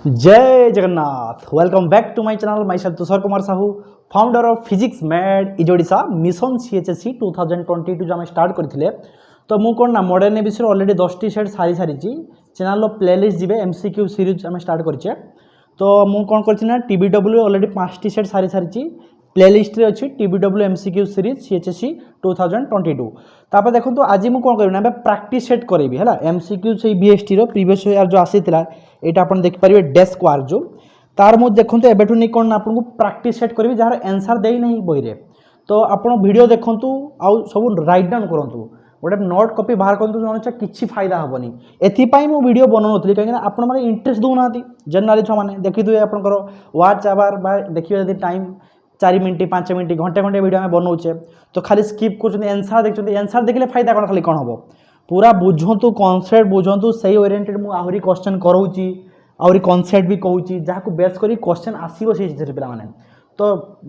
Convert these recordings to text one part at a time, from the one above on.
जय Jagannath welcome back to my channel my self Tushar Kumar Sahu founder of physics mad इजोडिशा mission सीएचएससी 2022 जो आम start करथिले तो मु कोन ना मॉडर्न ए विषय ऑलरेडी 10 टी सेट सारी चैनल प्लेलिस्ट जिबे एमसीक्यू सीरीज आम स्टार्ट करछे तो मु कोन करछि ना टीबीडब्ल्यू ऑलरेडी 5 टी सेट सारी प्लेलिस्ट रे अछि टीबीडब्ल्यू एमसीक्यू सीरीज सीएचएससी 2022 तापर देखो तो आज मुझे कौन करी प्रैक्टिस सेट करी है एमसीक्यू से बीएसटी रो प्रीवियस ईयर जो आसीला यहाँ आप देखिपारे डेस्क वार जो तार मुझे देखो एबेठू नहीं कौन आपको प्रैक्टिस सेट करी जार आंसर दे नहीं बही रे तो आप वीडियो देखूँ आउ सब राइट डाउन करूँ गोटे नोट कॉपी बाहर करूँ किसी फायदा हेनी एपाई मुझे वीडियो बनाऊली कहीं आपने इंटरेस्ट दौना जनरली छुआ मैंने देखिए आपंकर व्हाट्स आवर देखिए टाइम 4 मिनट 5 मिनट घंटे घंटे वीडियो में बनाऊे तो खाली स्किप कर आंसर देखते आंसर देखले फायदा कौन खाली कौन हम पूरा बुझंतु कॉन्सेप्ट बुझंतु सही ओरिएंटेड मुझे आहरी क्वेश्चन कराऊँगी आहरी कॉन्सेप्ट भी कहूँ जहाँ बेस कर क्वेश्चन आसो से पे तो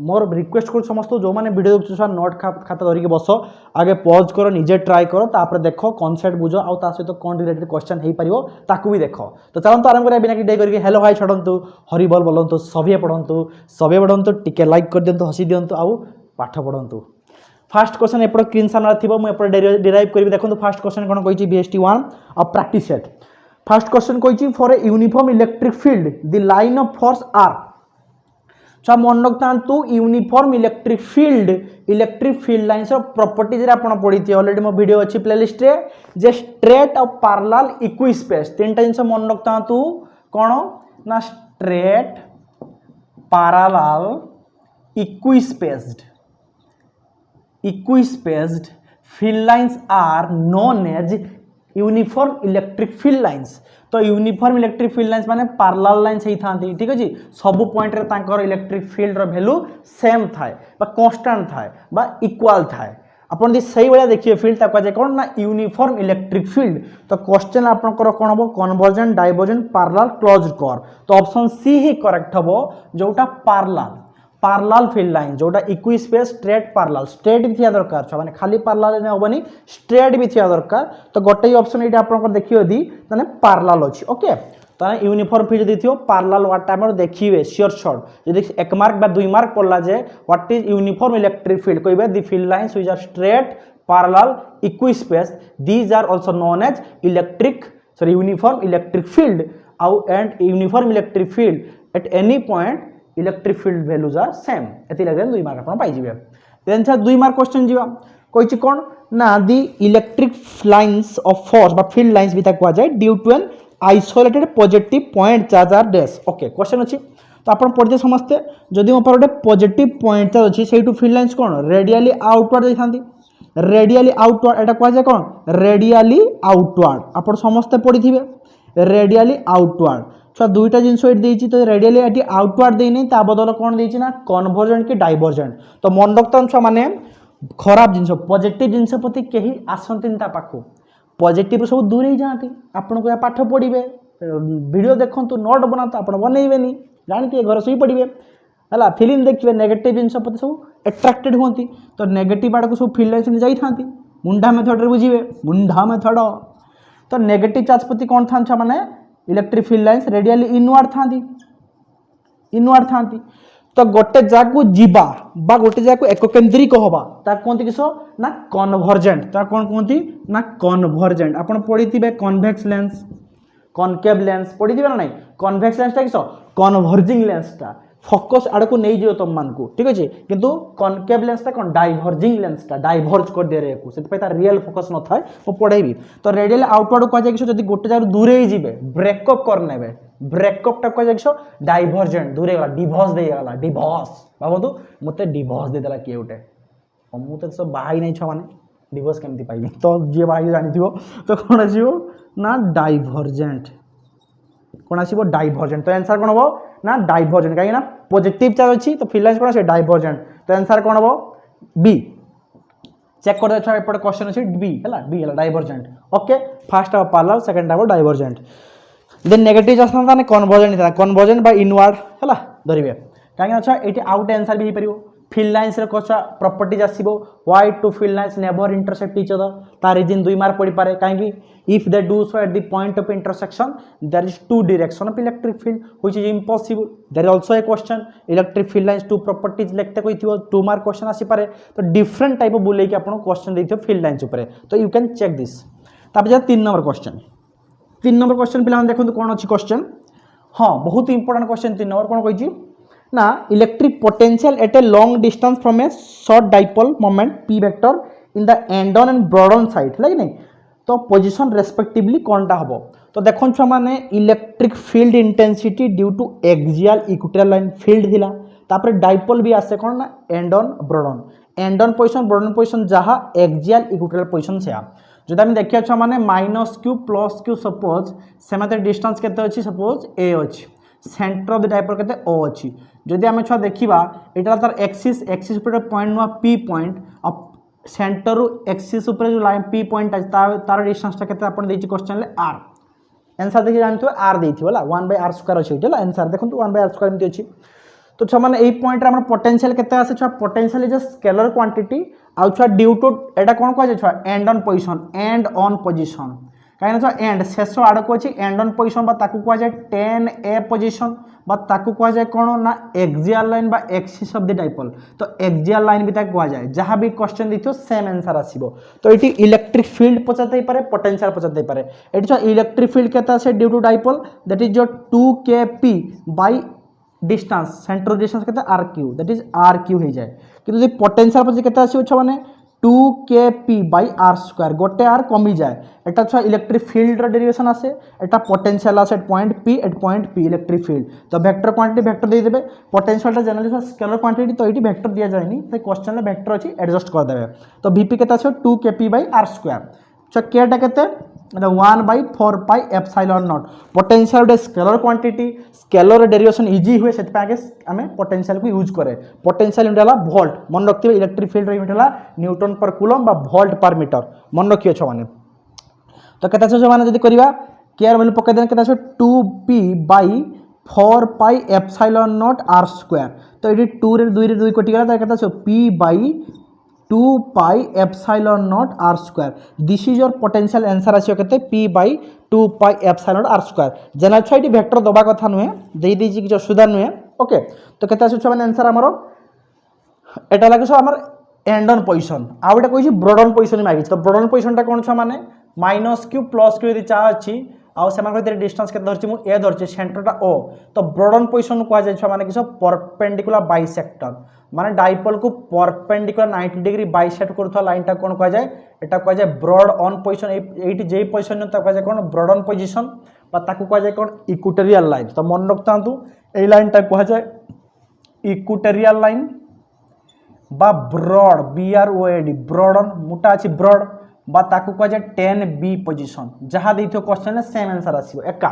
मोर रिक्वेस्ट कर समस्त जो मैंने वीडियो देखो नोट खाता धरिक बस आगे पॉज कर निजे ट्राई कर तापर देख कॉन्सेप्ट बुझ आउ सहित कौन रिलेटेड क्वेश्चन हो पार ताकू भी देख तो चलते आरंभ करें बिना कि डे करके हेलो हाई छड़ू हरि बोल बोलतु सभी पढ़ु टिके लाइक कर दिंतु हसी दिंतु आउ पाठ पढ़ु फास्ट क्वेश्चन एपट स्क्रीन सामने थी मुझे डिराइव करी देखो फास्ट क्वेश्चन कौन कही बीएसटी 1 और प्रैक्टिस सेट फास्ट क्वेश्चन कही for a uniform electric field the line of force are अच्छा मन रखता uniform electric field lines properties आप पढ़ी ऑलरेडी मो वीडियो अच्छी प्लेलिस्ट रे जे स्ट्रेट और पैरेलल इक्विस्पेस तीन टा जिनस मन रखता कौन ना straight parallel equispaced field lines are known as uniform electric field lines तो यूनिफॉर्म इलेक्ट्रिक फील्ड लाइन्स माने पैरेलल लाइन्स ही थांती ठीक अछि सब पॉइंट रे तांकर इलेक्ट्रिक फील्ड रो वैल्यू सेम थाए बा कांस्टेंट थाए बा इक्वल थाए अपन सही भाया देखिए फील्ड ताको जे कोन ना यूनिफॉर्म इलेक्ट्रिक फील्ड तो क्वेश्चन आपनकर कोन हो convergent divergent parallel closed curve तो ऑप्शन सी ही करेक्ट हो जोटा पैरेलल फील्ड लाइन जोटा इक्विस्पेस स्ट्रेट भी थिया दरकार छ माने खाली पैरेलल ने होबनी स्ट्रेट भी थिया दरकार तो गोटे ही ऑप्शन एटा आपन देखियो दी तने पैरेलल अछि ओके तने यूनिफॉर्म फील्ड दिथियो पैरेलल वाटा हमर देखिबे श्योर शॉर्ट यदि 1 मार्क बा 2 मार्क पड़ला जे what is uniform electric field कहबे the field lines which are straight parallel equispace these are also known as uniform electric field and uniform electric field at any point electric field values are same एति लगे 2 mark अपन पाई जिवे then छ 2 mark question जीवा कोइछि कोन ना the electric lines of force बा field lines भी ताकवा जाय due to an isolated positive point charge are dash okay question अछि तो अपन पढ़ते समस्ते जदि मोर गोटे पॉजिटिव पॉइंट चार्ज अछि सेटू फील्ड लाइन्स कोन रेडियली आउटवर्ड दैथांती रेडियली आउटवर्ड एटा कह जाय कोन रेडियली आउटवर्ड अपन समस्ते पढ़िथिबे रेडियली आउटवर्ड छुआ दुईटा जिनस ये तो रेडियली ये आउटवर्ड देनी बदल कौन देना ना कन्वर्जेंट कि डाइवर्जेंट तो मन रखता छुआ मैंने खराब जिनस पॉजिटिव जिनस प्रति कहीं आसती पाखु पॉजिटिव सब दूर ही जाती आपन को पाठ पढ़े वीडियो देखु नोट बनाते आप बनइबे जानते घर शोई पड़े है फिल्म देखिए नेगेटिव जिनस प्रति सब एट्राक्टेड होती तो नेगेटिव आड़ को सब फील्ड लाइन जाती मुंडा मेथड बुझे मुंडा मेथड तो नेगेटिव चार्ज प्रति कौन था माने electric field lines radially inward थांती तो गोटे जाकू जीवा बा गोटे जाकू एककेंद्रिक होबा ता कोनती किसो ना कन्वर्जेंट ता कोन कोनती ना कन्वर्जेंट आपण पढिथिबे कन्वेक्स लेंस कॉनकेव लेंस पढिथिबे ना नहीं कन्वेक्स लेंस ता किसो कन्वर्जिंग लेंस ता फोकस आड़ को नहीं जियो तुम मान को ठीक अच्छे किंतु कॉनकेव लेंस ता कौन डाइवर्जिंग लेंस ता डाइवर्ज कर दे रे को से तार रियल फोकस न थाए वो पढ़ेबी तो रेडियल आउटवर्ड कह जाय कि जदी गोटे जगह दूर ही जिवे ब्रेकअप कर नेबे ब्रेकअप टा कह जाय कि डाइवर्जेंट दूर गला डिवोर्स दे गला डिवोर्स बाबू मते डिवोर्स दे देला के उठे मु तो सब बाहाई नहीं छ माने डिवोर्स केमती पाइबे तो जे बाहाई जानिथिबो तो कोन आसीबो ना डाइवर्जेंट कौन आसो डाइवर्जेंट तो आंसर कौन हम ना डाइवर्जेंट कहीं पॉजिटिव चार्ज अच्छी तो फील्ड लाइन्स कौन आसे डाइवर्जेंट तो आंसर कौन हम बी चेक कर देखा एपटे क्वेश्चन अच्छे बी है डाइवर्जेंट ओके फास्ट हम पैरेलल सेकंड हम डाइवर्जेंट देन नेगेटिव चार्ज था कन्वर्जेंट था कन्वर्जेंट बाय इनवर्ड है धरवे कहीं अच्छा ये आउट आंसर भी हो पार field lines रे कोचा प्रॉपर्टीज आसीबो why two field lines never intersect each other ता रीजन 2 मार्क पड़ी पारे काहेकि if they do so at the point of intersection there is two direction of electric field which is impossible there is also a question electric field lines two properties लेखते कोई थियो 2 mark question आसी पारे तो different type of बुले कि आपन question देथियो field lines ऊपर तो यू कैन चेक दिस तापर जा 3 नंबर क्वेश्चन 3 नंबर क्वेश्चन पिला देखंतु कोन अछि क्वेश्चन हां बहुत इंपोर्टेंट क्वेश्चन 3 नंबर कोन कहिछि ना electric potential at a long distance from a short dipole moment p vector in the end on and broad on side है कि नहीं तो पोजीशन रेस्पेक्टिवली कोनटा हबो तो देखन छ माने electric field intensity due to axial equatorial line field थिला तापर डाइपोल भी आसे कोन ना end on position broad on position जहा एक्सियल इक्विटोरियल पोजीशन से आ जदि हम देखिया छ माने -q +q सपोज सेमाते डिस्टेंस केते अछि सपोज a अछि सेंटर ऑफ द डाइपोल केते o अछि जदि हम छुआ देखिबा एटा तार एक्सिस ऊपर पॉइंट नुआ p पॉइंट अब सेंटर रु एक्सिस ऊपर जो लाइन p पॉइंट अछि तार डिस्टेंस ता केते आपण देछि क्वेश्चन ले r आंसर देखि जानथु r देथिबो ला 1/r² अछि एटा आंसर देखंतु 1/r² एमति अछि तो छ माने एई पॉइंट रे हमर पोटेंशियल केते आसे छ potential is a scalar quantity आउ छ ड्यू टू एटा कोन कहै छ एंड ऑन पोजीशन काहे ना एंड शेष आड़ को अछि एंड ऑन पोजीशन बा ताकू कहै छै 10a पोजीशन बा ताकू कहै छै कोन ना एक्सियल लाइन बा एक्सिस ऑफ द डाइपोल तो एक्सियल लाइन भी ताकू कहै छै जहां भी क्वेश्चन दिथियो सेम आंसर आसीबो तो एटी इलेक्ट्रिक फील्ड पचाते पारे पोटेंशियल पचाते पारे एटी छ इलेक्ट्रिक फील्ड केता से due to dipole that is your 2kp by distance centre distance केता rq दैट इज rq हे जाय किंतु जे पोटेंशियल पचे केता आसी छ माने 2kp बाय r² गोटे r कमी जाए एटा छ इलेक्ट्रिक फील्ड रो डेरिवेशन आसे एटा पोटेंशियल आसे at point p electric field तो वेक्टर क्वांटिटी वेक्टर दे देबे पोटेंशियल टा जनरली स्केलर क्वांटिटी तो एटी वेक्टर दिया जायनी से क्वेश्चन ले वेक्टर अछि एडजस्ट कर देबे तो vp केता छ 2kp बाय r² छ k टा केते 1/4 pi epsilon not potential day scalar quantity scalar derivation easy हुए से आगे आमे पोटेंशियल को यूज करे पोटेंशियल यूनिट हला वोल्ट मन रखिबे इलेक्ट्रिक फील्ड यूनिट हला न्यूटन पर कूलम बा वोल्ट पर मीटर मन रखियो छ माने तो केता छ माने जदी करबा केआर वैल्यू पके देन केता छ 2p bye 4 pi epsilon not r² तो एडी 2 रे 2 कटि गेला त केता छ p bye 2 pi epsilon naught r². This is your potential answer आसी केते p by 2 pi epsilon naught r² general छाइटी वेक्टर दबा कथा नुहे देई देई कि असुविधा नुहे ओके तो केते आसी माने आंसर हमरो एटा लागे छ हमर एंड ऑन पोजीशन आउटा कोइ ब्रॉड ऑन पोजीशन मागि तो ब्रॉड ऑन पोजीशन टा कोन छ माने -q +q यदि चा अछि आ सेमान भीतर डिस्टेंस के धरछि मु ए धरछि सेंटरटा o तो ब्रॉड ऑन पोजीशन को जाय छ माने कि परपेंडिकुलर बाइसेक्टर माने डाइपोल को परपेंडिकुलर 90 डिग्री बाइसेक्ट करथवा लाइनटा कोन को जाय एटा को जाय ब्रॉड ऑन पोजीशन एटी जे पोजीशन न ता को जाय कोन ब्रॉड ऑन पोजीशन बा ताकू को जाय कोन इक्विटोरियल लाइन तो मन रखतांतु ए लाइनटा को जाय इक्विटोरियल लाइन बा ब्रॉड BROAD ब्रॉड ऑन मोटा अछि ब्रॉड बा ताकू को जाय 10b पोजीशन जहां देथियो क्वेश्चन में सेम आंसर आसीबो एका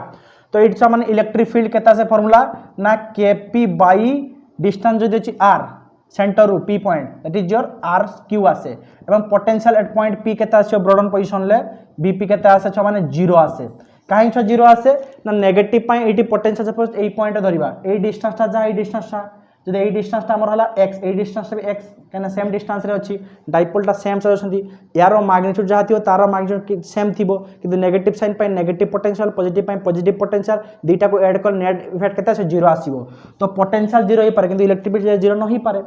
तो इट्स माने इलेक्ट्रिक फील्ड केता से फार्मूला ना kp बाय डिस्टेंस जो देछि r सेंटर रु p point that is your rq आसे एवं पोटेंशियल एट पॉइंट p केता आसे ब्रॉड ऑन पोजीशन ले bp केता आसे छ माने 0 आसे काहे छ 0 आसे ना नेगेटिव पाई एटी पोटेंशियल सपोज ए पॉइंट धरिबा ए डिस्टेंस ता जा ए डिस्टेंस ता जदि ए डिस्टेंस ता हमर हला x ए डिस्टेंस भी x कना सेम डिस्टेंस रे अछि डाइपोल टा सेम से अछंती यारो मैग्नीट्यूड जहा थियो तारो मैग्नीट्यूड सेम थिबो किंतु नेगेटिव साइन पाई नेगेटिव पोटेंशियल पॉजिटिव पाई पॉजिटिव पोटेंशियल दीटा को ऐड कर नेट इफेक्ट केता से 0 आसीबो तो पोटेंशियल 0 ही पारे किंतु इलेक्ट्रिक फील्ड 0 नहीं पारे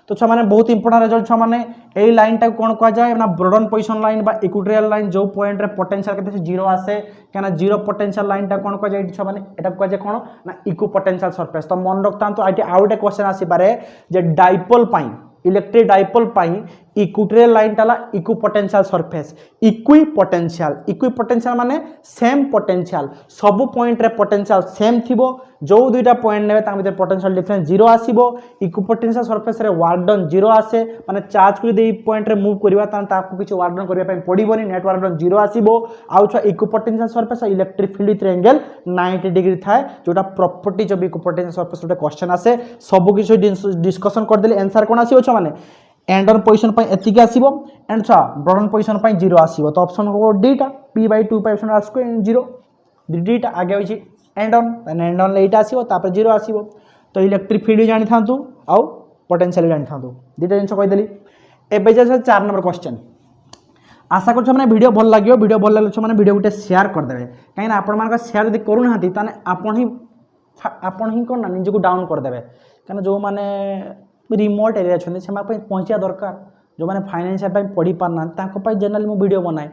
तो छ माने बहुत इंपोर्टेंट रिजल्ट छ माने एई लाइन टा कोन कह जाय ना ब्रॉड ऑन पोजीशन लाइन बा इक्विटोरियल लाइन जो पॉइंट रे पोटेंशियल केते 0 आसे केना 0 पोटेंशियल लाइन टा कोन कह जाय छ माने एटा कह जाय कोन ना इक्वि पोटेंशियल सरफेस तो मन रखतां तो आइटे आउट ए क्वेश्चन आसी पारे जे डाइपोल पाई इलेक्ट्रिक डाइपोल पाई इक्विटोरियल लाइन टाला इक्वि पोटेंशियल सरफेस इक्वि पोटेंशियल माने सेम पोटेंशियल सब पॉइंट रे पोटेंशियल सेम थिबो जो दुईटा पॉइंट नेबे ता भीतर पोटेंशियल डिफरेंस 0 आसीबो इक्वि पोटेंशियल सरफेस रे वर्क डन 0 आसे माने चार्ज को दे पॉइंट रे मूव करबा ता ताको किछ वर्क डन करबा पई पडिबोनी नेट वर्क डन 0 आसीबो आउ छ equipotential surface electric field with angle 90 degree थाए जोटा properties of equipotential surface उटे क्वेश्चन आसे सब किछ डिस्कशन कर देले आंसर कोन आसीबो छ माने एंड ऑन पोजीशन पई एतिके आसीबो एंड छ ब्रॉड ऑन पोजीशन पई 0 आसीबो तो ऑप्शन को डीटा p by 2 pi r² 0 डीटा आगे होची एंड ऑन लेटा आसीबो तापर 0 आसीबो तो इलेक्ट्रिक फील्ड जानि थांतु आउ पोटेंशियल जानी था दुटा जिन कहीदेली एवं जे 4 नंबर क्वेश्चन आशा कर मैंने वीडियो भल लगे वीडियो भल लगे मैंने वीडियो गोटे शेयर करदे कहीं आपण शेयर जब करूना ताने आपण ही कौन ना निजक डाउन करदे कहीं जो मैंने रिमोट एरिया अच्छे से पहुँचा दरकार जो मैंने फाइनेंशियल पढ़ी पारना जनरली मुझे वीडियो बनाए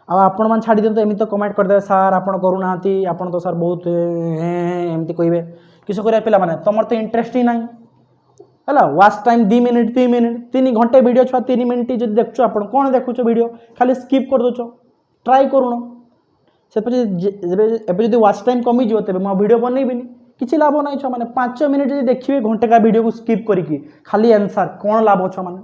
आपण मैंने छाड़ी दिखाते एमती तो कमेंट करदे सार आप करूना आप तो सार बहुत एमती कहे किस कर पे तुम तो इंटरेस्ट ही ना है वाच टाइम 2 मिनिट 3 मिनिट 3 घंटे वीडियो छुआ 3 मिनिट जो देखुच आप कौन देखुच वीडियो खाली स्किप कर दो ट्राई करूण से वाच टाइम कमिज तेज मुझे वीडियो बनईबिनी किसी लाभ ना छुआ मैंने 5 मिनिट जो देखिए घंटे का वीडियो को स्किप करके खाली आंसर कौन लाभ छुआ मैंने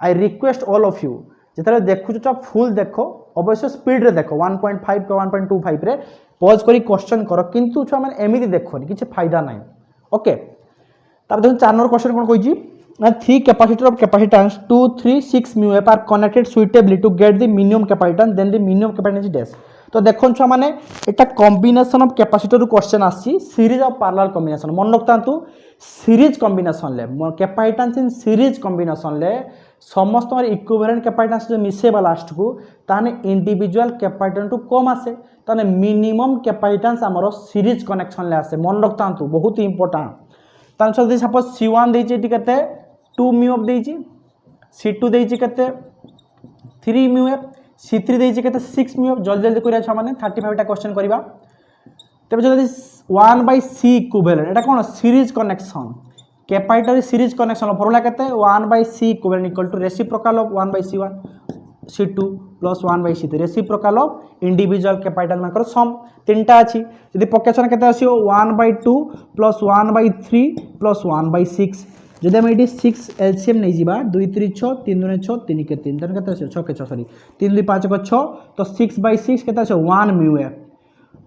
I request all of you जिते देखुच फुल देख अवश्य स्पीड रे देख 1.5 के 1.25 रे पॉज करी क्वेश्चन कर किंतु छुआ मैंने एमती देखनी किसी फायदा ना ओके तब देखो 4 नंबर क्वेश्चन कौन कही 3 capacitor of capacitance 2 3 6 mu F are connected suitably to get the minimum capacitance then the minimum capacitance dash तो देखो छुआ मैंने एटा कॉम्बिनेशन ऑफ कैपेसिटर क्वेश्चन आसी सीरीज ऑफ पैरेलल कॉम्बिनेशन मन रखता सीरीज कॉम्बिनेशन ले कैपेसिटेंस इन सीरीज कॉम्बिनेशन ले समस्त इक्विवेलेंट कैपेसिटेंस जो मिसेबा लास्ट को ताने इंडिविजुअल कैपेसिटेंस टू कम आसे ताने मिनिमम कैपेसिटेंस हमरो सीरीज कनेक्शन ले आसे मन रखता बहुत इंपोर्टेंट ताने सपोज C1 देछि केते 2 म्यू एफ देछि C2 देछि केते 3 म्यू एफ C3 देछि केते 6 म्यू एफ जल्दी जल्दी करिया छ माने 35 टा क्वेश्चन करबा तबे जल्दी 1/C इक्विवेलेंट एटा कोन series connection capacitor series connection formula केते 1/C equivalent equal to reciprocal of 1/C1 C2 plus 1/C3 reciprocal of individual capacitor मानकर सम तीनटा अछि यदि पकेसन केते आसीओ 1/2 प्लस 1/3 प्लस 1/6 जदि हम एटी 6 एलसीएम नै जिबा 2 3 6 3 2 6 3 के 3 तन केते आसीओ 6 के 6 सॉरी 3 2 5 को 6 तो 6/6 केते आसीओ 1 म्यू है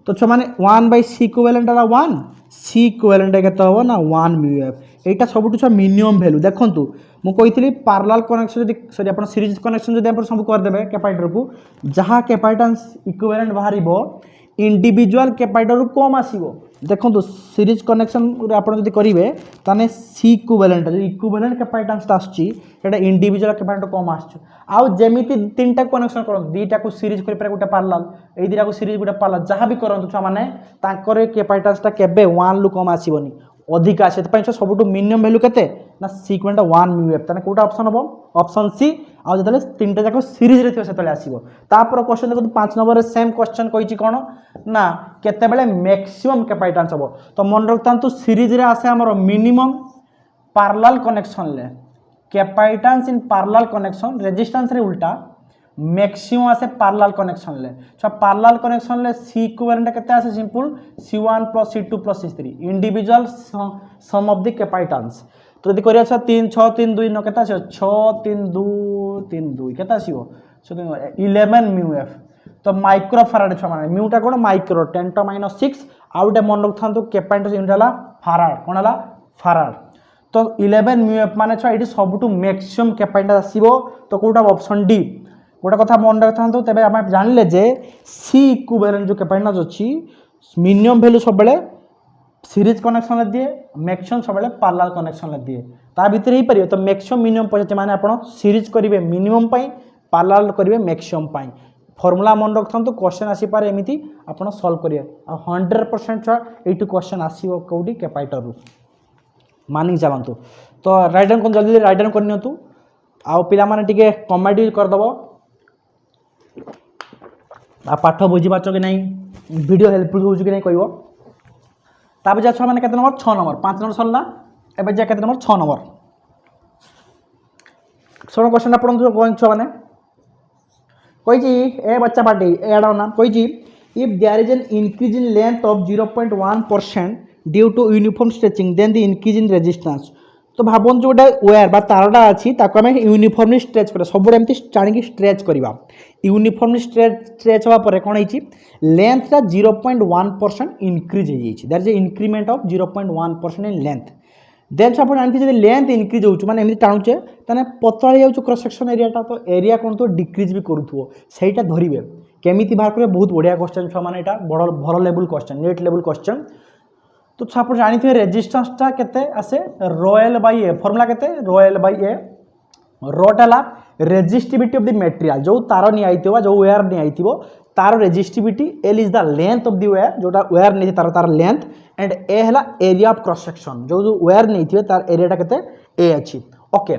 तो छ माने 1/C इक्विवेलेंट वाला 1 C इक्विवेलेंट केते हो ना 1 म्यू है एटा सबटु छ मिनिमम वैल्यू देखंतु मु कहितली पैरेलल कनेक्शन जदि सॉरी अपन सीरीज कनेक्शन जदि अपन सब कर देबे कैपेसिटर को जहां कैपेसिटेंस इक्विवेलेंट बाहरिबो इंडिविजुअल कैपेसिटर कम आसीबो देखंतु सीरीज कनेक्शन आपण जदि करिवे ताने C इक्विवेलेंट जो इक्विवेलेंट कैपेसिटेंस आछी सेटा इंडिविजुअल कैपेसिटर कम आछो आउ जेमिति तीनटा कनेक्शन करन दीटा को सीरीज करि पर गोटे पैरेलल ए दीटा को सीरीज गोटे पैरेलल जहां भी करंतु छ माने ताकर कैपेसिटेंसटा केबे 1 लु कम आसीबोनी अधिक आसे तो सबुठ मिनिमम वैल्यू केते ना सीक्वेंट 1 म्यू एफ ताने कोटा ऑप्शन हो ऑप्शन सी आ जतले तीनटा जाक सीरीज रे थियो सेतले आसीबो तापर क्वेश्चन देखो 5 नंबर रे सेम क्वेश्चन कहिची कोन ना केते बेले मैक्सिमम कैपेसिटेंस हो तो मन रखतांतु सीरीज रे आसे हमर मिनिमम पैरेलल कनेक्शन ले capacitance in parallel connection resistance रे उल्टा मैक्सिमम आसे पैरेलल कनेक्शन ले छ पैरेलल कनेक्शन ले C इक्विवेलेंट केते आसे simple C1 plus C2 plus C3 individual sum of the capacitance तो यदि करिया छ 3 6 3 2 9 केते आसे 6 3 2 3 2 केते आसीबो 11 म्यू एफ तो माइक्रो फैराड छ माने म्यूटा कोन माइक्रो 10 to -6 आउटे मन रखथांतु कैपेसिटेंस यूनिट हला फैराड कोन हला फैराड तो 11 म्यू एफ माने छ एटी सबटु मैक्सिमम कैपेसिटेंस आसीबो तो कोटा ऑप्शन डी गोटे कथा मन रखता तेज आम जानले जे C इक्विवेलेंट जो कैपेसिटेंस अच्छी मिनिमम वैल्यू सब सीरीज कनेक्शन दिए मैक्सिमम सब पैरेलल कनेक्शन दिए ता भीतर ही पारियो तो मैक्सिमम मिनिमम पहुंचे माने आपण सीरीज करेंगे मिनिमम पैरेलल करेंगे मैक्सिमम फॉर्मूला मन रखता क्वेश्चन आसी पारे एमिति आपण सॉल्व करिए आ 100% छुआ एटू क्वेश्चन आसीबो कोडी कैपेसिटर रु मानिक चलतु तो राइट डाउन जल्दी राइट डाउन करनियंतु आ पिला माने टिके कमेंट कर दबो आ पाठ बुझी पाच कि नहीं वीडियो हेल्पफुल हो कि नहीं कहबो ताबे जा छ माने केते नंबर 6 नंबर 5 नंबर सरला एबे जा केते नंबर 6 नंबर सोनो क्वेश्चन आपण जो गोइंग छ माने कोई जी ए बच्चा पार्टी एडा नाम कोई जी if there is an increase in length of 0.1% due to uniform stretching then the increase in resistance तो भाबन जो वायर बा तारटा अच्छी ताको आम यूनिफॉर्मली स्ट्रेच कर सब एमती टाणी स्ट्रेच करवा यूनिफॉर्मली स्ट्रेच हवा पर कौन होती लेंथटा 0.1% इनक्रीज हो that is increment of 0.1% in length then आप जानते जब लेंथ इनक्रीज हो माने एमती टाणुचे ताने पतला हो क्रॉस सेक्शन एरियाटा तो एरिया कौन तो डिक्रीज भी करूथो सेटा धरिबे केमिति बाहर करे बहुत बढ़िया क्वेश्चन छ माने एटा बड़ भल level question net level question तो आप जानी थे रेजिस्टेंसटा केते आसे रोएल बाय ए फॉर्मूला केते रोएल बाय ए रोटाला रेजिस्टिविटी ऑफ द मटेरियल जो तार नि आइथिबो जो वायर नि आइथिबो तार resistivity L is the length of the wire जोटा वायर नि तार तार लेंथ एंड ए हला एरिया ऑफ क्रॉस सेक्शन जो जो वायर नि थिबे तार एरियाटा केते ए अछि ओके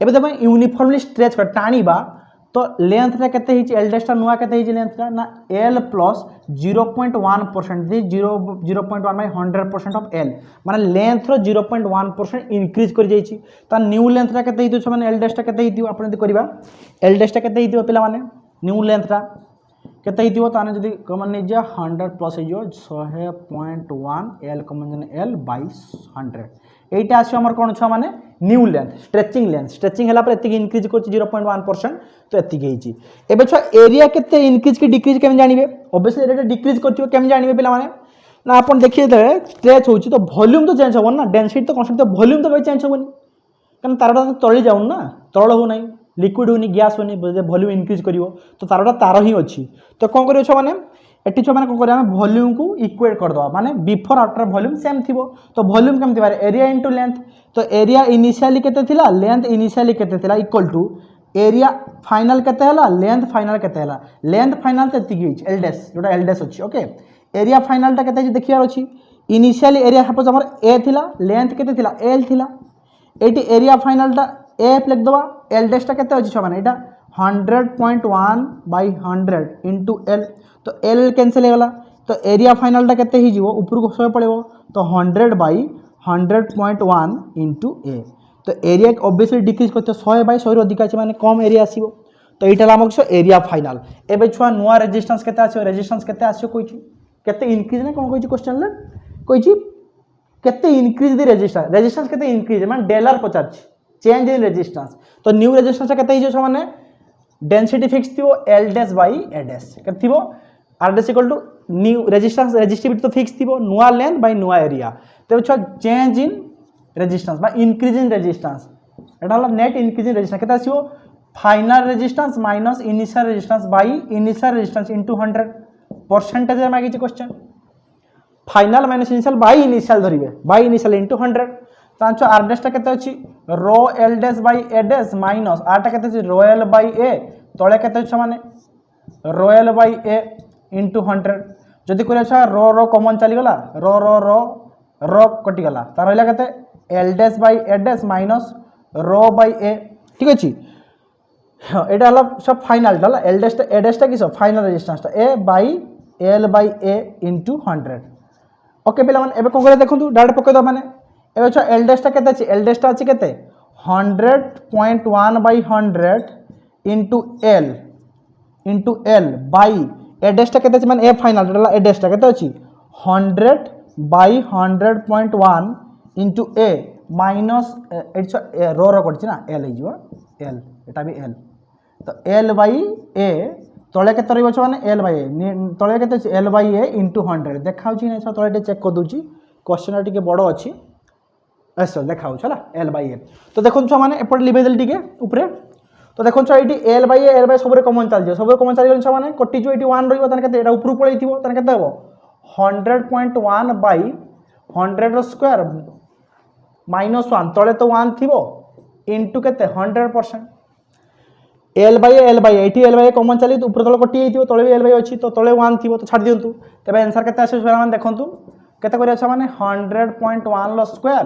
एबे तमे यूनिफॉर्मली स्ट्रेच कर टाणीबा तो लेंथटा केते हिच एल डैशटा नुआ केते हिच लेंथटा ना L plus 0.1% 0.1 by 100% of L माने लेंथ रो 0.1% इंक्रीज कर जाईची ता न्यू लेंथटा केते हितो छ माने एल डैशटा केते हितो आपण जदी करबा एल डैशटा केते हितो पिला माने न्यू लेंथटा केते हितो ताने जदी कमन नै जा 100 प्लस हिजो 100.1 एल कमन एल बाय 100 एटा आसी हमर कोन छ माने न्यू लेंथ स्ट्रेचिंग हला पर एति इंक्रीज करछि 0.1% तो एति गेइछि एबे छ एरिया केते इंक्रीज के डिक्रीज केम जानिबे ऑब्वियसली एरिया डिक्रीज करथिबो केम जानिबे पिला माने ना आपण देखिए दे स्ट्रेच होछि तो वॉल्यूम तो चेंज होबन ना डेंसिटी तो कांस्टेंट तो वॉल्यूम तो चेंज होबनी कारण तारटा तो तळी जाउन ना तळ हो नै लिक्विड होनी गैस होनी वॉल्यूम इंक्रीज करिवो तो तारटा तार ही अछि तो कोन करियो छ माने एटी छ माने कोन करिया हम वॉल्यूम को इक्वेट कर दवा माने बिफोर आफ्टर वॉल्यूम सेम थिबो तो वॉल्यूम केम थिबार एरिया इनटू लेंथ तो एरिया इनिशियली केते थिला लेंथ इनिशियली केते थिला इक्वल टू एरिया फाइनल केते हला लेंथ फाइनल केते हला लेंथ फाइनल तेति गेच एल डैश जोटा एल डैश अछि ओके एरिया फाइनल ता केते देखियार अछि इनिशियली एरिया सपोज हमर ए थिला लेंथ केते थिला एल थिला एटी एरिया फाइनल ता ए लिख दवा एल डैश ता केते अछि छ माने एटा 100.1 बाय 100 इनटू एल तो एल कैंसिल होगा तो एरिया फाइनल टा केते ही जीवो ऊपर को सो पड़ेबो तो 100 बाय 100.1 इनटू ए तो एरिया ऑब्वियसली डिक्रीज करते 100 बाय 100 अधिक अछि माने कम एरिया आसीबो तो एटा हमक सो एरिया फाइनल एबे छुआ नुवा रेजिस्टेंस केते आछो कोइछि केते इंक्रीज ना कोन कोइछि क्वेश्चन ले कोइछि केते इंक्रीज द रेजिस्टेंस केते इंक्रीज माने डेलर पचाछ चेंज इन रेजिस्टेंस तो न्यू रेजिस्टेंस केते हिजो छ माने डेंसिटी फिक्स थिबो L dash by A dash केते थिबो R dash equal to new resistance resistivity तो फिक्स थिबो नुआ लेंथ बाय नुआ एरिया तो छ चेंज इन रेजिस्टेंस बा इंक्रीज इन रेजिस्टेंस एटा हला नेट इंक्रीज इन रेजिस्टेंस केते आसीबो final resistance minus initial resistance by initial resistance into 100 percentage में मागिछि question final minus initial by initial धरिबे बाय इनिशियल इनटू 100 तांचो आर डैश टा केते अछि rho L dash by A dash minus R टा केते अछि रोएल बाय ए तळे केते छ माने रोएल बाय ए इनटू 100 जदि करे छ रो रो कॉमन चली गला रो रो रो रो कटि गला त रहला केते L dash by A dash minus rho by A ठीक अछि एटा हला सब फाइनल हला एल डैश ए डैश टा कि सब फाइनल रेजिस्टेंस टा A by L by A into 100 okay पिला माने एबे कोन करे देखंतु डायरेक्ट पके द माने एबे छ एल डैश टा केते अछि एल डैश टा अछि केते 100.1 by 100 into L by A dash टा केते अछि माने ए फाइनल डला ए डैश टा केते अछि 100 बाय 100.1 इनटू ए माइनस एच रो रो करछि ना एल हिजो एल एटा भी एल तो एल बाय ए तळे केते रहबो छ माने एल बाय ए तळे केते अछि एल बाय ए इनटू 100 देखाउ छी नै छ तळे चेक कर दोची क्वेश्चन टिके बडो अछि ऐसा देखाउ छला एल बाय ए तो देखन छ माने एपट लिबे देल टिके ऊपरे तो देखन छ एटी एल बाय ए सबरे कॉमन चल जे सबरे कॉमन चल गन छ माने कटि जो एटी 1 रहिबो तने केते एटा ऊपर पळै थिबो तने केते हबो 100.1 बाय 100 रो स्क्वायर माइनस 1 तळे तो 1 थिबो इनटू केते 100% L by eighty L by common चली तो ऊपर तळे कटि जाइथिबो तळे भी एल बाय अछि तो तळे 1 थिबो तो छाड़ दियंतु तबे आंसर केते आसे माने देखंतु केते करिया छ माने 100.1 लो स्क्वायर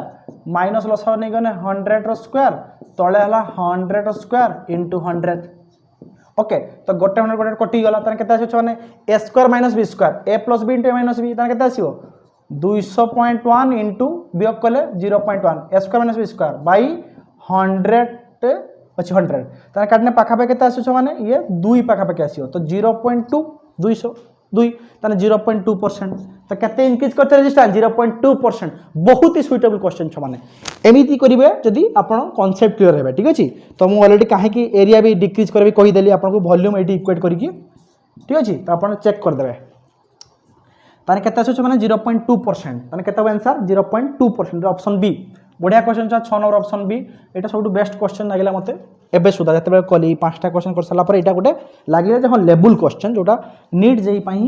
माइनस लो सब नै गने 100 रो स्क्वायर तळे हला 100 रो स्क्वायर इनटू 100 ओके तो गोटे 100 गोटे कटि गला तने केते आसे छ माने a square minus b square a plus b into a minus b तने केते आसीबो 200.1 इनटू वियोग कले 0.1 a square minus b square by 100 अछि 100 तने काटने पाखा पे केते आसे छ माने ये 2 पाखा पे आसीबो तो 0.2 200 2 तने 0.2% तो केते इंक्रीज करते रेजिस्टेंस 0.2% बहुत ही सुइटेबल क्वेश्चन छ माने एमिति करिवे जदी आपण कांसेप्ट क्लियर हेबे ठीक अछि तो मु ऑलरेडी काहे कि एरिया भी डिक्रीज करबे कहि देली आपण को वॉल्यूम एटी इक्वेट करी ठीक अछि तो आपण चेक कर देबे ताने केते छ माने 0.2% ताने केते आंसर 0.2% ऑप्शन बी बढ़िया क्वेश्चन छ 6 नंबर ऑप्शन बी एटा सबटु बेस्ट क्वेश्चन लागिला मते एबे सुदा जते कली 5टा क्वेश्चन कर सला पर एटा गोटे लागिला जे हम लेवल क्वेश्चन जोटा नीट जेई पई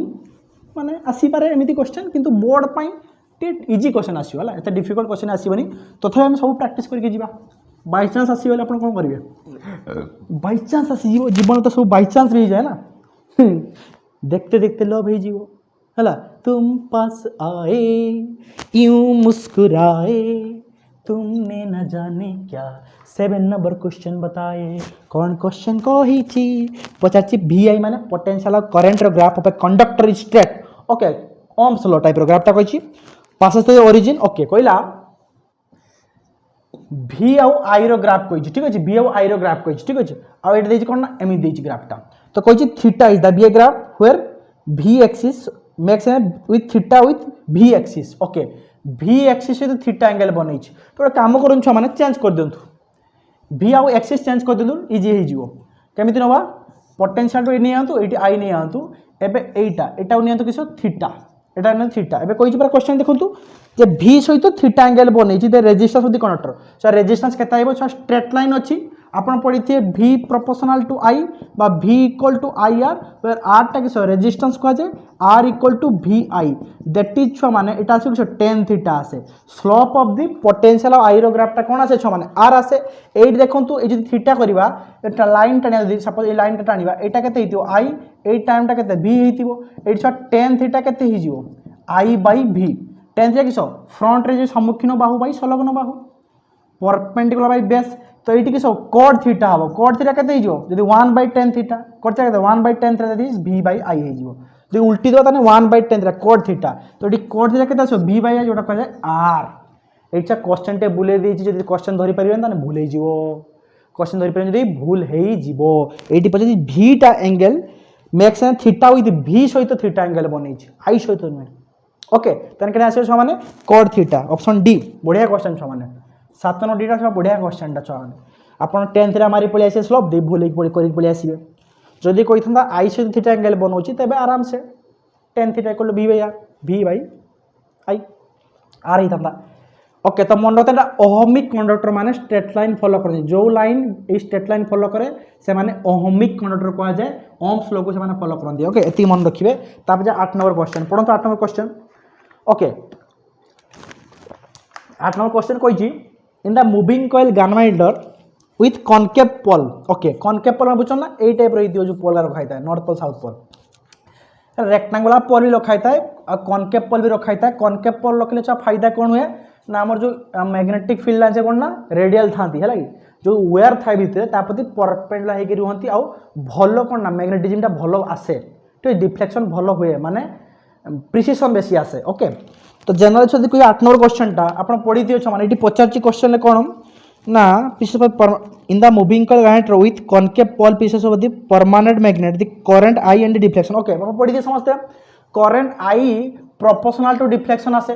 माने आसी पारे एमिति क्वेश्चन किंतु बोर्ड पई इजी क्वेश्चन आसो है एत डिफिकल्ट क्वेश्चन आसबनी तथापि आम सब प्राक्ट करके बाई चान्स आसो आप कौन करेंगे बाई चान्स आसी जीवन तो सब बाई चान्स भी जाए ना देखते देखते लव हो है तुम पास आए यूं मुस्कुराए तुमने न जाने क्या 7 नंबर क्वेश्चन बताए कौन क्वेश्चन कही पचार VI माने potential current graph of a conductor is straight okay Ohm's law type ग्राफटा कही पासेस टू ओरिजिन ओके कहला V आउ I रो ग्राफ कही ठीक है V आउ I रो ग्राफ कही ठीक है आउ एटा देछि कोन ना एमि देछि ग्राफटा तो कही theta is the VI graph where V axis makes with theta with V axis okay V axis सहित थीटा एंगल बनै छि तो काम करन छ माने चेंज कर दियंतु V आउ एक्सिस चेंज कर दियंतु इजी हे जिवो केमिति नबा पोटेंशियल तो नै आंतु एटी I नै आंतु एबे एटा नियंतु किसो थीटा एटा न थीटा एबे कहि पर क्वेश्चन देखंतु जे V सहित थीटा एंगल बनै छि the resistance of the conductor so resistance केता आइबो सो स्ट्रेट लाइन अछि आपण पढ़ी V प्रोपोर्शनल टू I बा V equal to IR where R टा किसो रेजिस्टेंस कह जाय R equal to VI that is छ माने एटा आसे किसो tan थीटा आसे slope of the potential of I रो ग्राफ टा कोन आसे छ माने R आसे एट देखंतु ए जदि थीटा करबा एटा लाइन टानिया जदि सपोज ए लाइन टा टानिबा एटा केते हितियो I ए टाइम टा केते V हितिबो एट छ tan थीटा केते हिजिवो I by V tan theta किसो फ्रंट रे जे सम्मुखीन बाहु बाय संलग्न बाहु परपेंडिकुलर बाय बेस तो ये किस कॉड थीटा हम कॉड थीटा के जब 1/10 theta cot theta 1/10 theta that is V/I हो जो उल्टी दो 1/10 थीटा कॉड थीटा तो ये कॉड थीटा के V/I जोटा कह जाए R ये क्वेश्चन टे बुले देछि जदि क्वेश्चन धरि परिबेन ताने भूल हिजिवो क्वेश्चन धरि परिबेन जदि भूल हेई जिवो एटी पछे V टा angle makes theta with V सहित थीटा एंगल बनै छि I सहित नै ओके तने केना आसे छ माने कॉड थीटा ऑप्शन डी बढ़िया क्वेश्चन छ माने 7 9 डीटा सब बढ़िया क्वेश्चन टा छाने आपण 10 थीटा मारी पळि आसे स्लोप दे भूल करी पळि आसीबे जदी कोइ थंदा I सहित थीटा एंगल बनौछि तबे आराम से tan theta equal V/I R ही थंदा ओके तो मन रखता ओहमिक कंडक्टर माने स्ट्रेट लाइन फॉलो करे जो line a straight line follow करे से माने ओहमिक कंडक्टर कहा जाए ओम्स लॉ को से माने फॉलो करन ओके एती मन रखिबे तापर जे 8 नंबर क्वेश्चन पढो तो 8 number question okay 8 number question कहि in the moving coil galvanometer with concave pole okay concave pole बुझछ ना ए टाइप रही जो पोल रखा था north pole south pole rectangular pole भी रखा था और कॉनकेव पोल भी रखा था कॉनकेव पोल रखले फायदा कौन हुए ना आमर जो मैग्नेटिक फील्ड लाइन से कौन ना रेडियल था है जो वेयर था भितर ताप्रति परपेंडिकुलर होकर रुहति आउ भल कौन ना मैग्नेटिज्म भल आसे तो डिफ्लेक्शन भल हुए माने प्रिसिशन बेसी आसे ओके तो जनरल छदि कोई 8 नंबर क्वेश्चन टा आपण पढी दियो छ माने इटी 50 क्वेश्चन ले कोन ना pieces of in the moving coil galvanometer with concave pole pieces of the permanent magnet the current I and deflection okay आपण पढी दियो समझते current I proportional to deflection आसे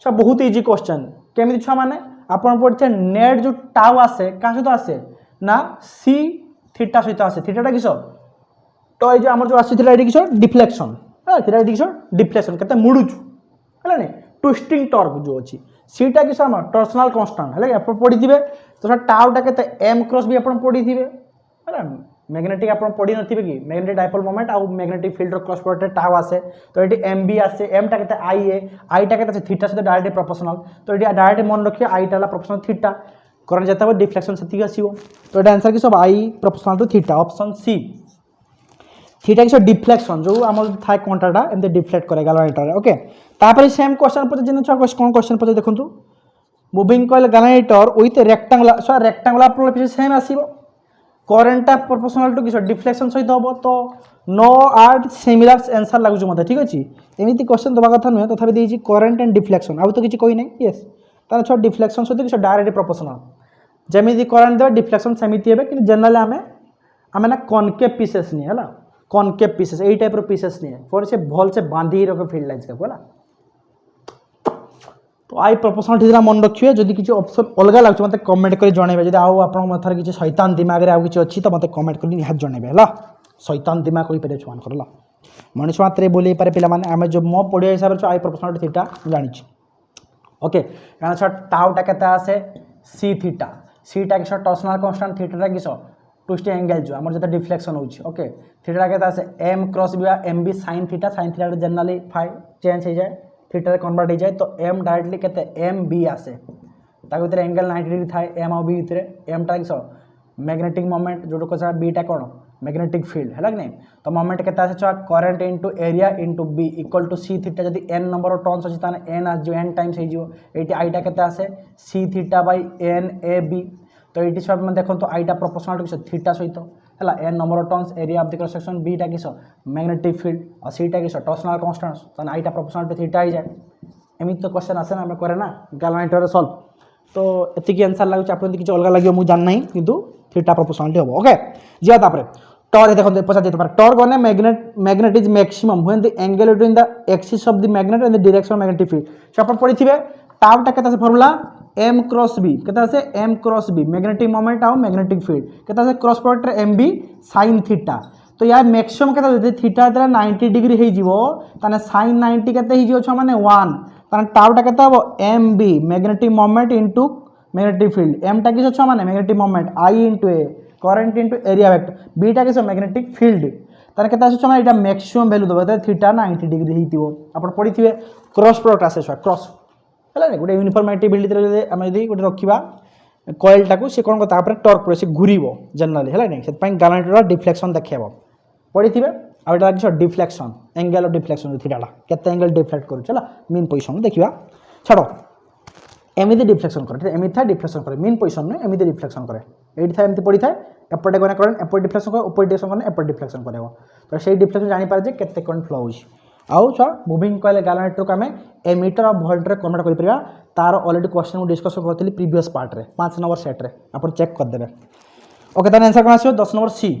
छ बहुत इजी क्वेश्चन केमिति छ माने आपण पढछे नेट जो टाउ आसे का सहित आसे ना C थीटा सहित आसे थीटाटा किसो तो ए जो हमर जो आसी थीटा एडी किसो डिफ्लेक्शन थीटा एडी किसो डिफ्लेक्शन केते मुडुछु है ना ट्विस्टिंग टॉर्क जो अच्छी सीटा कि सम टॉर्सनल कांस्टेंट है आप पढ़ी थे तो टाउटा के एम क्रॉस भी आप पढ़ी थे है मैग्नेटिक आप पढ़ी नथिबे कि मैग्नेटिक डाइपोल मोमेंट और magnetic field cross product tau आसे तो ये एम बी आसे एम टा के आई ए आई टा के थीटा सहित डायरेक्ट प्रोपोर्शनल तो ये डायरेक्ट मन रखिए आई टा प्रोपोर्शनल थीटा करंट जाता है डिफ्लेक्शन से आसो तो ये आंसर कि सब I proportional to theta option C theta किस डिफ्लेक्शन जो आम थाए कंटाटा एमती डिफ्लेक्ट करे गालोमीटर ओके तापर सेम क्वेश्चन पचे जिन कौन क्वेश्चन पचे देखो moving coil galvanometer with rectangular so rectangular pole पीछे सेम आसीबो करंट प्रोपोर्शनल टू किस डिफ्लेक्शन सहित हम तो नो आर्ट सिमिलर आंसर लगुच मत ठीक अच्छे एमती क्वेश्चन दबा कथा नुहे तथापि देछि करंट एंड डिफ्लेक्शन आउ तो किसी कही ना यस तार छ डिफ्लेक्शन सहित किस डायरेक्ट प्रोपोर्शनल जमी करंट देवे डिफ्लेक्शन सेमती हे कि जनरल आम ना कॉनकेव पीसेस नहीं है कॉनकेव पीसेस यही टाइप पीसेस नहीं है फॉर से भल से बांधी ही रखे फील्ड लाइन्स का तो आई प्रोपोर्शनल ठीक मन रखिए जदि किसी ऑप्शन अलग लगे मतलब कमेंट कर जनइबे जदि आउ आपन मथार किसी शैतान दिमाग रे आउ किसी अच्छी तो मतलब कमेंट कर निहात जनइबे हला शैतान दिमाग कहि पारे छुआन करला मनुष्य मात्रे बोले पारे पिला माने आमे जो मो पढ़िया हिसाब से आई प्रोपोर्शनल थीटा जानि छी ओके कारण छ टाउटा केता आसे सी थीटा टा के टॉर्सनल कांस्टेंट थीटा किस ट्विस्ट एंगल जो आम जो डिफ्लेक्शन होची ओके थीटा के एम क्रॉस भी M B sine theta generally phi change हो जाए थीटा कन्वर्ट हो जाए तो एम डायरेक्टली केते एम बी आसे ता भीतर एंगल 90 डिग्री थाए एम और बी भीतर एम टा किस मैग्नेटिक मोमेंट जो कसा बी टा कोन मैग्नेटिक फील्ड है कि नहीं तो मोमेंट केते आसे छ current into area into B equal to C theta जदी n नंबर टर्न्स अछि ताने n आ जो n टाइम्स हे जो एटी i टा केते आसे C theta by n a b तो एटी सब में देखो तो i टा प्रोपोर्शनल टू थीटा सहित है n number turns area of the cross section b टा किस मैग्नेटिक फील्ड और सी टा किस टॉर्सनल कांस्टेंट ताने i टा प्रोपोर्शनल टू थीटा ही जाए एमित तो क्वेश्चन आसे ना हम करे ना गैल्वेनोमीटर रे सॉल्व तो एतिकी आंसर लागु आपन किछ अलग लागियो मु जान नाही किंतु थीटा प्रोपोर्शनल हो ओके जिया तापर टॉर्क देखो पचा देते पारे टॉर्क गने magnet is maximum when the angle between the axis of the magnet and the direction of magnetic field सब पढ़ी थिबे टाउ टा केता से फार्मूला m क्रॉस b केता से m cross b magnetic moment और मैग्नेटिक फील्ड केता से cross product mb sin theta तो यार मैक्सिमम केता जदि थीटा देला 90 डिग्री हे जीवो ताने sin 90 केते हे जीवो छ माने 1 ताने टाउ टा केता हो mb magnetic moment into magnetic field m टा किस छ माने magnetic moment i into a current into area vector b टा किस मैग्नेटिक फील्ड ताने केता छ माने एटा मैक्सिमम वैल्यू दबा त थीटा 90 डिग्री हेतिबो आपण पढिथिबे क्रॉस प्रोडक्ट आसे छ क्रॉस है गोटे यूनिफॉर्मिटी बिल्ड आम यदि गोटे रखा कॉइल टाक सी कौन तापर टर्क पड़े से घूर जनरली है नहीं से गैल्वेनोमीटर डिफ्लेक्शन देखा पढ़ी थे आटा किस डिफ्लेक्शन एंगल ऑफ डिफ्लेक्शन थीटाटा केते एंगल डिफ्लेक्ट कर मीन पोजिशन देखा छाड़ एमती डिफ्लेक्शन करे एमती था डिफ्लेक्शन करे मीन पोजिशन में एमती डिफ्लेक्शन करे ये था एमती पड़ी थाए एपटे गने करेंट एपटे डिफ्लेक्शन कर ऊपर डिफ्लेक्शन करने एपटे डिफ्लेक्शन करेगा तो से डिफ्लेक्शन जानीपारे जे केते करंट फ्लो होची आउ छ मूविंग कॉइल गैल्वेनोमीटर को आम एमीटर और वोल्ट रे कन्वर्ट कर परिया तार ऑलरेडी क्वेश्चन को डिस्कस करथि प्रीवियस पार्ट रे 5 नंबर सेट रे अपन चेक कर देबे ओके तार आंसर कोन आसीयो 10 नंबर सी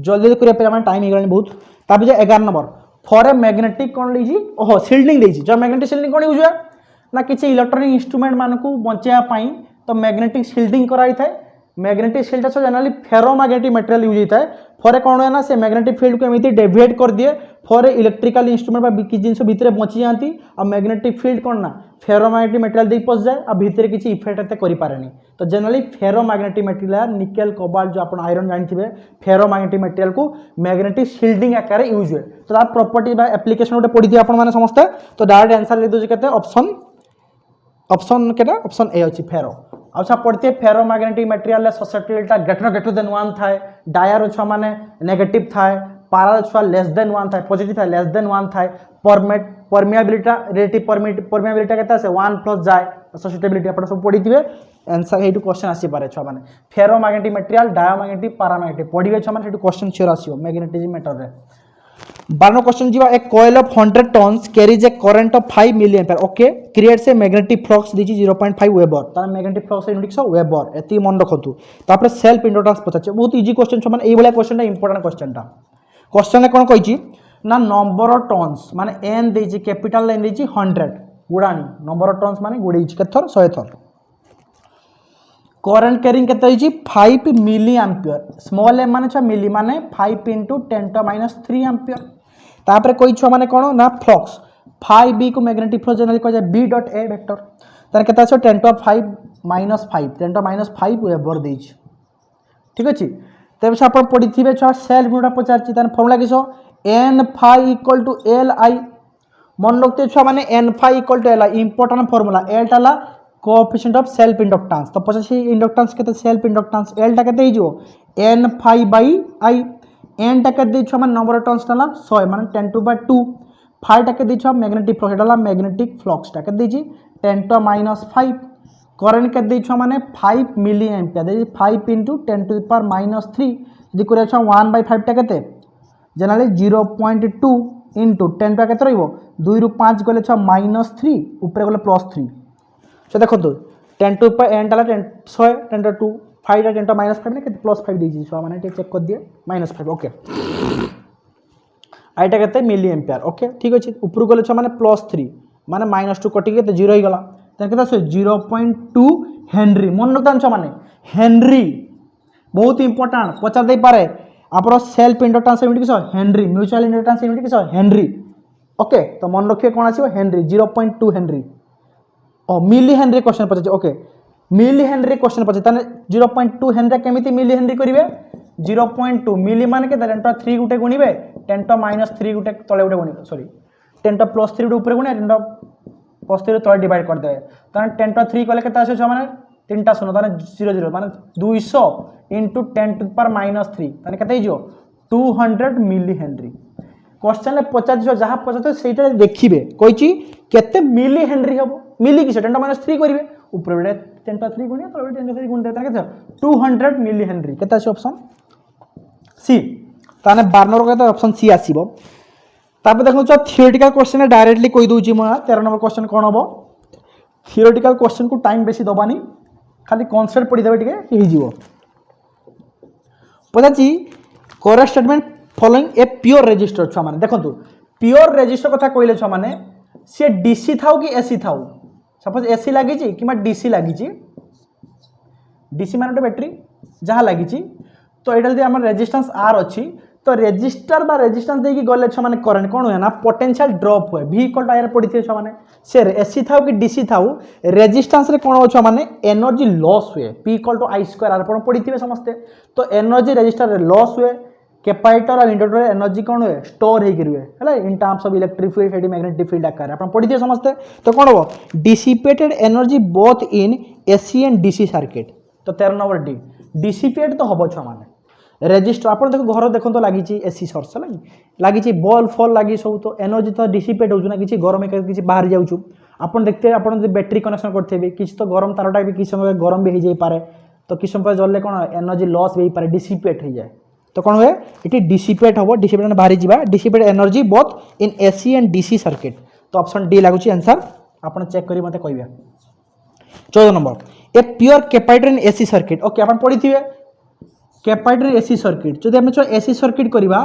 जल्दी करिया पे हम टाइम हेगलानी बहुत ताबे जे 11 number for a magnetic cone lazy ओहो शील्डिंग लेजी जो मैग्नेटिक शील्डिंग कोन यूज है ना किछि इलेक्ट्रॉनिक इंस्ट्रूमेंट मान को बचाया पाई तो मैग्नेटिक शील्डिंग कराई थाए magnetic shield generally ferromagnetic material use होता है फॉर कौन है ना से मैग्नेटिक फील्ड को एमती डेविएट कर दिए फॉर इलेक्ट्रिकल इंस्ट्रूमेंट किसी जिन भितर बची जाती और मैग्नेटिक फील्ड कौन ना फेरोमैग्नेटिक मटेरियल दे पस जाए और भितर किसी इफेक्ट एत करें तो generally ferromagnetic material nickel cobalt जो आप आयरन जानते फेरोमैग्नेटिक मटेरियल को मैग्नेटिक शील्डिंग आकार यूज हुए तो तार प्रॉपर्टी बा एप्लिकेशन गोटे पढ़ी थी आप समस्ते तो डायरेक्ट आंसर लिख दूसरे कहते ऑप्शन ऑप्शन केटा ऑप्शन ए अच्छी फेरो अच्छा पढ़ते ferromagnetic material susceptibility greater than 1 थाए डायर छुआ माने नेगेटिव थाए पारा छुआ लेस देन 1 थाए पॉजिटिव थाए लेस देन 1 थाए परमिएबिलिटी रिलेटिव परमिएबिलिटी केता से 1 प्लस जाए ससेप्टिबिलिटी आपण सब पढ़ी थिबे आंसर हेटु क्वेश्चन आसी पारे छुआ माने फेरोमैग्नेटिक मटेरियल डायोमैग्नेटिक पारामैग्नेटिक पढ़िबे छुआ माने हेटु क्वेश्चन श्योर आसीयो मैग्नेटिज्म मैटर रे 12 क्वेश्चन जीवा एक coil of 100 turns carries a current of 5 milli ampere okay creates a magnetic flux दिछि 0.5 वेबर तार मैग्नेटिक फ्लक्स यूनिट छ वेबर एति मन रखतु तापर सेल्फ इंडक्टेंस पछाचे बहुत इजी क्वेश्चन छ माने एई भला क्वेश्चन इंपोर्टेंट क्वेश्चन कोन कहिछि ना नंबर ऑफ टन्स माने n देछि कैपिटल लाइन देछि 100 गुडानी नंबर ऑफ टन्स माने गुडै छि केथर 100 थर करंट कैरिंग केते होइछि 5 मिली एम्पियर स्मॉल m माने छ मिली माने 5 × 10⁻³ एम्पियर तापर कोई छ माने कोन ना फ्लक्स 5b को मैग्नेटिक फ्लक्स जनरली कह जाय b.a वेक्टर तार केता छ 10⁻⁻5 10⁻5 वेबर देछि ठीक अछि तबे से आपण पढि थिबे छ सेल्फ यूनिट पचारछि तार फार्मूला किसो n phi = li मन रखते छ माने n phi = li important formula l टाला कोएफिशिएंट ऑफ सेल्फ इंडक्टेंस तो पछे इंडक्टेंस केते सेल्फ इंडक्टेंस l टा केते हिजो n phi / i n टा के दै छ माने नंबर ऑफ टर्न्स टाला 100 माने 10⁻2 phi टा के दै छ मैग्नेटिक फ्लक्स टाला मैग्नेटिक फ्लक्स टा के दै छी 10⁻5 करंट के दै छ माने 5 मिली एम्पियर दै 5 × 10⁻³ यदि करे छ 1/5 टा केते जनरली 0.2 * 10 टा केते रहइबो 2 ରୁ 5 गले छ -3 ऊपर गले +3 से देखो 10 टू n टाला 100 10⁻2 5 टा 10⁻5 ने केते +5 देछि छ माने चेक कर दिए -5 ओके आइटा केते मिली एम्पियर ओके ठीक अछि ऊपर गले छ माने +3 माने -2 कटि केते 0 हो गला त केते से 0.2 हेनरी मन रखतान छ माने हेनरी बहुत इंपोर्टेंट पचा दे पारे आपरो सेल्फ इंडक्टेंस यूनिट किस हेनरी म्यूचुअल इंडक्टेंस यूनिट किस हेनरी ओके तो मन रखिए कोन आसीबो हेनरी 0.2 हेनरी ओ मिली हेनरी क्वेश्चन पचे ओके मिली हेनरी क्वेश्चन पचे ताने 0.2 हेनरी केमिति मिली हेनरी करिवे 0.2 मिली माने के 10⁻³ गुटे गुणिबे 10⁻³ गुटे तळे गुटे गुणिबे सॉरी 10⁻+3 गुटे ऊपर गुणे 65 तले डिवाइड कर दे ताने 10 टू 3 कले केते आसे छुआ माने 3टा शून्य ताने 0 0 माने 200 into 10 to the power -3 ताने केते हिजो 200 मिली हेनरी क्वेश्चन ले पचार जहाँ पचार से देखिए कही केते मिली हेनरी हम मिली कि 10 to -3 करेंगे ऊपर 10 to 3 गुणिया तले 10 to 3 गुणिया ताने 200 मिली हेनरी केते आसे ऑप्शन सी ताने 12 नंबर केते ऑप्शन सी आसीबो तापर देखो थियोरेटिकल क्वेश्चन डायरेक्टली कहि दोची म 13 नंबर क्वेश्चन कोन हबो थियोरेटिकल क्वेश्चन को टाइम बेसी दबानी खाली कॉन्सेप्ट पढ़ी देबे टिके ही जीवो पदाची कोरा statement following a pure resistor छुआ माने देखंतु प्योर रेजिस्टर कथा कहले छुआ माने से डीसी थाउ कि एसी थाउ सपोज एसी लागि छि किमा डीसी लागि छि डीसी माने बैटरी जहाँ लागि तो एटा जदि हमर रेजिस्टेंस आर अछि तो रेजिस्टर बा रेजिस्टेंस देकी गले छ माने करंट कोन होय ना पोटेंशियल ड्रॉप होय v इक्वल टू आर पडिथे छ माने से एसी थाउ कि डीसी थाउ रेजिस्टेंस रे कोन हो छ माने एनर्जी लॉस हुए p equal to i square R पडिथिबे समस्ते तो एनर्जी रेजिस्टर रे लॉस हुए कैपेसिटर और इंडक्टर एनर्जी कोन हुए स्टोर हे गिरुए हला in terms of electric field एडी मैग्नेटिक फील्ड आकार अपन पडिथिबे समस्ते तो कोन हो dissipated energy both in AC and DC circuit तो 13 नंबर डी डिसिपेट तो हबो छ माने रेजिस्टर आप देखो घर देखो तो लगी एसी सोर्स लगी बल्ब फल लगी सब तो एनर्जी तो डिसिपेट होना कि गरम कि बाहर जाऊँ आप देखते हैं आप बैटेरी कनेक्शन करेंगे किसी तो गरम तारटा भी किसी समय गरम भी हो जाए तो किसी समय जल्ले कौन एनर्जी लॉस भी पारे डिसिपेट हो जाए तो कौन हुए ये डिसिपेट हम डिसिपेट बाहरी जा dissipate energy both in AC and DC circuit तो ऑप्शन डी लगुच आंसर आप चेक कर मत कह 14 number a pure capacitor in AC circuit okay आप पढ़ी थे कैपेसिटर एसी सर्किट जब आम एसी सर्किट करवा